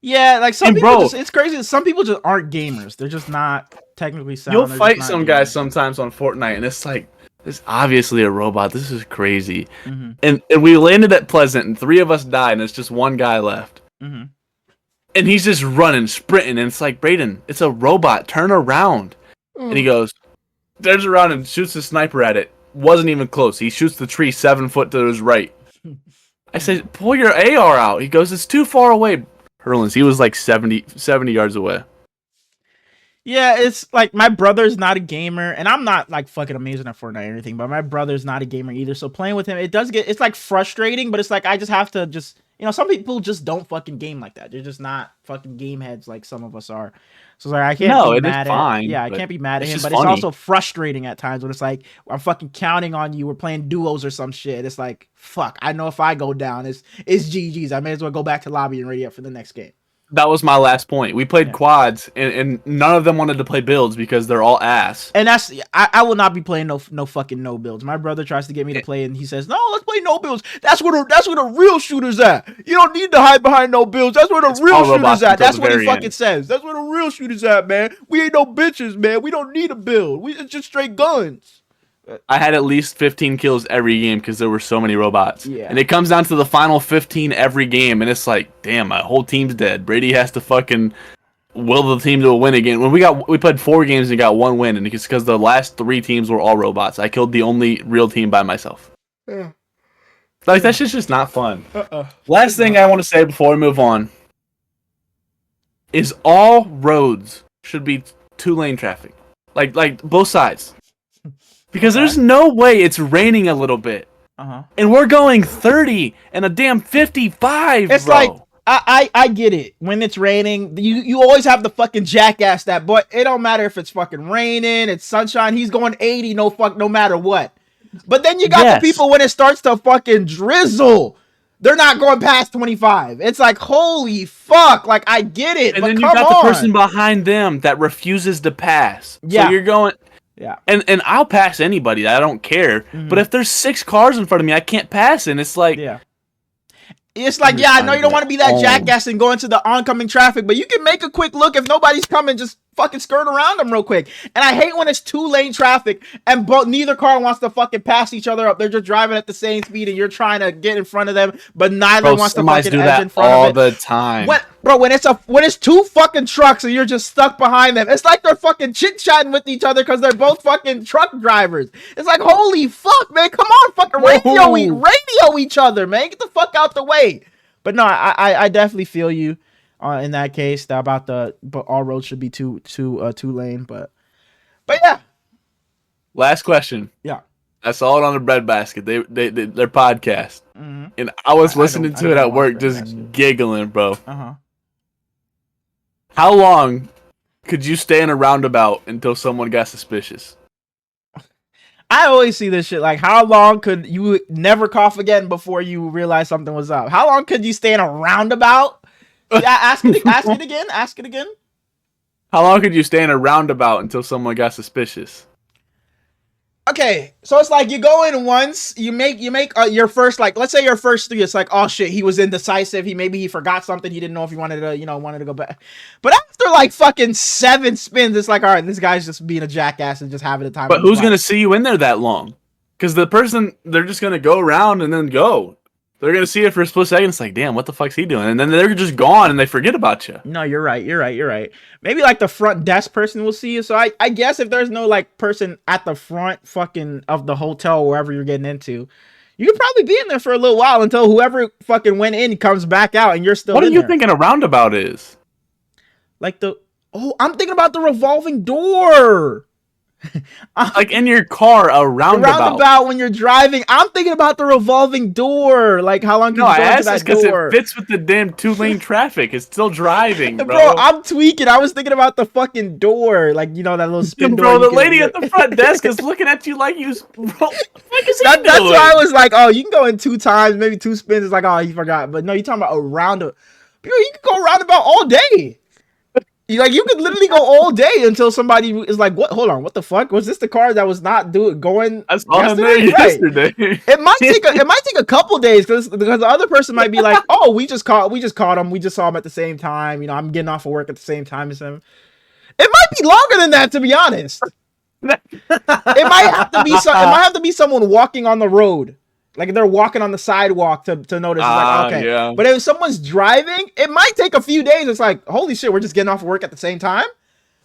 Yeah, like some people it's crazy. Some people just aren't gamers. They're just not technically sound. You'll fight some guys sometimes on Fortnite, and it's like, this is obviously a robot. This is crazy. And we landed at Pleasant, and 3 of us died, and it's just 1 guy left. And he's just running, sprinting, and it's like, Brayden, it's a robot. Turn around. And he goes, turns around and shoots a sniper at it. Wasn't even close. He shoots the tree 7 foot to his right. I said, pull your AR out. He goes, it's too far away. Hurlins, he was like 70 yards away. Yeah, it's like my brother's not a gamer, and I'm not like fucking amazing at Fortnite or anything, but my brother's not a gamer either. So playing with him, it's like frustrating, but it's like I just have to some people just don't fucking game like that. They're just not fucking game heads like some of us are. So it's like I can't be mad at him. Yeah, I can't be mad at him, but it's also frustrating at times when it's like I'm fucking counting on you. We're playing duos or some shit. It's like, fuck, I know if I go down, it's GG's. I may as well go back to lobby and ready up for the next game. That was my last point. We played quads, and none of them wanted to play builds because they're all ass. And that's I will not be playing no fucking no builds. My brother tries to get me to play, and he says, "No, let's play no builds. That's where the real shooters at. You don't need to hide behind no builds. That's where the real shooters at. That's what he fucking says. That's where the real shooters at, man. We ain't no bitches, man. We don't need a build. It's just straight guns." I had at least 15 kills every game because there were so many robots. Yeah. And it comes down to the final 15 every game, and it's like, damn, my whole team's dead. Brady has to fucking will the team to a win again. When we played 4 games and got 1 win, and it's because the last 3 teams were all robots. I killed the only real team by myself. Yeah. Like, that shit's just not fun. Last thing I want to say before we move on is all roads should be 2-lane traffic. Like both sides. Because there's no way it's raining a little bit. And we're going 30 and a damn 55, It's bro. like, I get it. When it's raining, you always have the fucking jackass that, but it don't matter if it's fucking raining, it's sunshine, he's going 80 no matter what. But then you got the people when it starts to fucking drizzle, they're not going past 25. It's like, holy fuck, like I get it. And but then you got the person behind them that refuses to pass. Yeah. So you're going... Yeah. And I'll pass anybody. I don't care. But if there's 6 cars in front of me, I can't pass. And it's like... Yeah. It's like, I know you don't want to be that jackass and go into the oncoming traffic, but you can make a quick look. If nobody's coming, just fucking skirt around them real quick. And I hate when it's 2-lane traffic and neither car wants to fucking pass each other up. They're just driving at the same speed and you're trying to get in front of them, but neither wants to fucking edge in front all of it. the time. When it's 2 fucking trucks and you're just stuck behind them, it's like they're fucking chit-chatting with each other because they're both fucking truck drivers. It's like, holy fuck, man, come on, fucking radio each other, man. Get the fuck out the way. But no, I definitely feel you in that case about but all roads should be two lane. But yeah. Last question. Yeah. I saw it on the breadbasket. Their podcast, and I was listening to it at work, just giggling, bro. How long could you stay in a roundabout until someone got suspicious? I always see this shit. Like, how long could you never cough again before you realize something was up? How long could you stay in a roundabout? Yeah, ask it again. Ask it again. How long could you stay in a roundabout until someone got suspicious? Okay, so it's like you go in once, you make your first, like, let's say your first 3, it's like, oh shit, he was indecisive, maybe he forgot something, he didn't know if he wanted to go back. But after like fucking 7 spins, it's like, all right, this guy's just being a jackass and just having a time. But who's gonna see you in there that long? Because the person, they're just gonna go around and then go. They're going to see it for a split second. It's like, damn, what the fuck's he doing? And then they're just gone and they forget about you. No, you're right. Maybe like the front desk person will see you. So I guess if there's no like person at the front fucking of the hotel, wherever you're getting into, you could probably be in there for a little while until whoever fucking went in comes back out and you're still in there. What are you thinking a roundabout is? Like I'm thinking about the revolving door. Like in your car, a roundabout. Roundabout when you're driving. I'm thinking about the revolving door. Like how long can you go into that door? Because it fits with the damn 2-lane traffic. It's still driving, bro. Bro, I'm tweaking. I was thinking about the fucking door. Like, that little spin door. Bro, the lady at the front desk is looking at you like you... Bro, what is he doing? That's why I was like, oh, you can go in 2 times, maybe 2 spins. It's like, oh, he forgot. But no, you're talking about a roundabout. Bro, you can go roundabout all day. You could literally go all day until somebody is like, "What? Hold on, what the fuck? Was this the car that was not going I saw him yesterday?" there yesterday. It might take a couple days because the other person might be like, "Oh, we just caught him. We just saw him at the same time. I'm getting off of work at the same time as him." It might be longer than that, to be honest. It might have to be someone walking on the road. Like they're walking on the sidewalk to notice. Like, okay. Yeah. But if someone's driving, it might take a few days. It's like, holy shit, we're just getting off of work at the same time.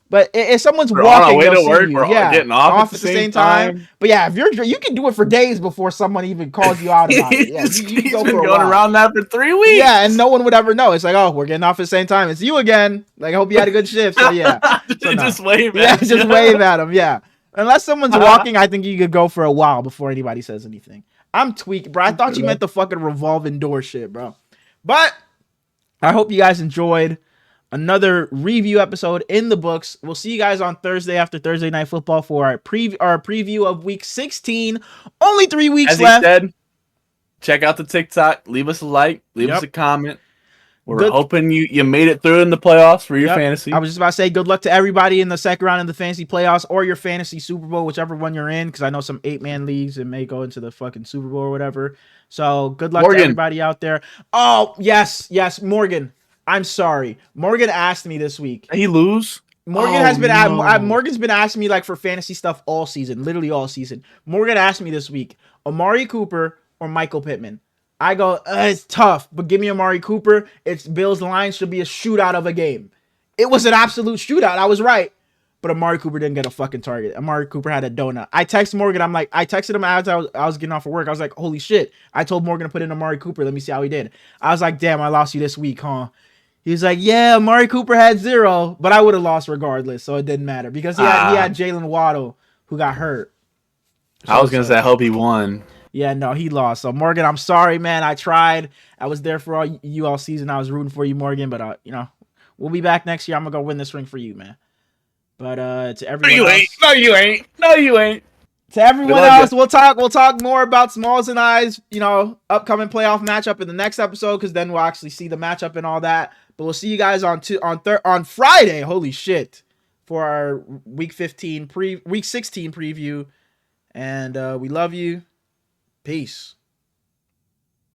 But if someone's walking, on our way to work, we're getting off at the same time. But yeah, if you can do it for days before someone even calls you out about it. Yeah, you can go for a going while. around that for 3 weeks. Yeah, and no one would ever know. It's like, oh, we're getting off at the same time. It's you again. Like, I hope you had a good shift. So yeah, just wave at yeah, him. just wave at them. Yeah, unless someone's walking, I think you could go for a while before anybody says anything. I'm tweaking, bro. I thought you meant the fucking revolving door shit, bro. But I hope you guys enjoyed another review episode in the books. We'll see you guys on Thursday after Thursday Night Football for our preview of Week 16. Only 3 weeks left. As he said, check out the TikTok. Leave us a like. Leave us a comment. We're hoping you made it through in the playoffs for your fantasy. I was just about to say good luck to everybody in the second round of the fantasy playoffs or your fantasy Super Bowl, whichever one you're in, because I know some 8-man leagues and may go into the fucking Super Bowl or whatever. So good luck to everybody out there. Oh, yes, Morgan. I'm sorry. Morgan asked me this week. Did he lose? Morgan's been asking me like for fantasy stuff all season, literally all season. Morgan asked me this week, Amari Cooper or Michael Pittman. I go, it's tough, but give me Amari Cooper. It's Bills Lions should be a shootout of a game. It was an absolute shootout. I was right. But Amari Cooper didn't get a fucking target. Amari Cooper had a donut. I texted Morgan. I texted him as I was getting off of work. I was like, holy shit. I told Morgan to put in Amari Cooper. Let me see how he did. I was like, damn, I lost you this week, huh? He was like, yeah, Amari Cooper had 0, but I would have lost regardless, so it didn't matter because he had Jalen Waddle who got hurt. So, I was going to say, I hope he won. Yeah, no, he lost. So, Morgan, I'm sorry, man. I tried. I was there for you all season. I was rooting for you, Morgan, but, we'll be back next year. I'm going to go win this ring for you, man. But to everyone else. No, you ain't. To everyone else, we'll talk more about Smallz and I's, upcoming playoff matchup in the next episode, because then we'll actually see the matchup and all that. But we'll see you guys on Friday. Holy shit, for our Week 16 preview. And we love you. Peace.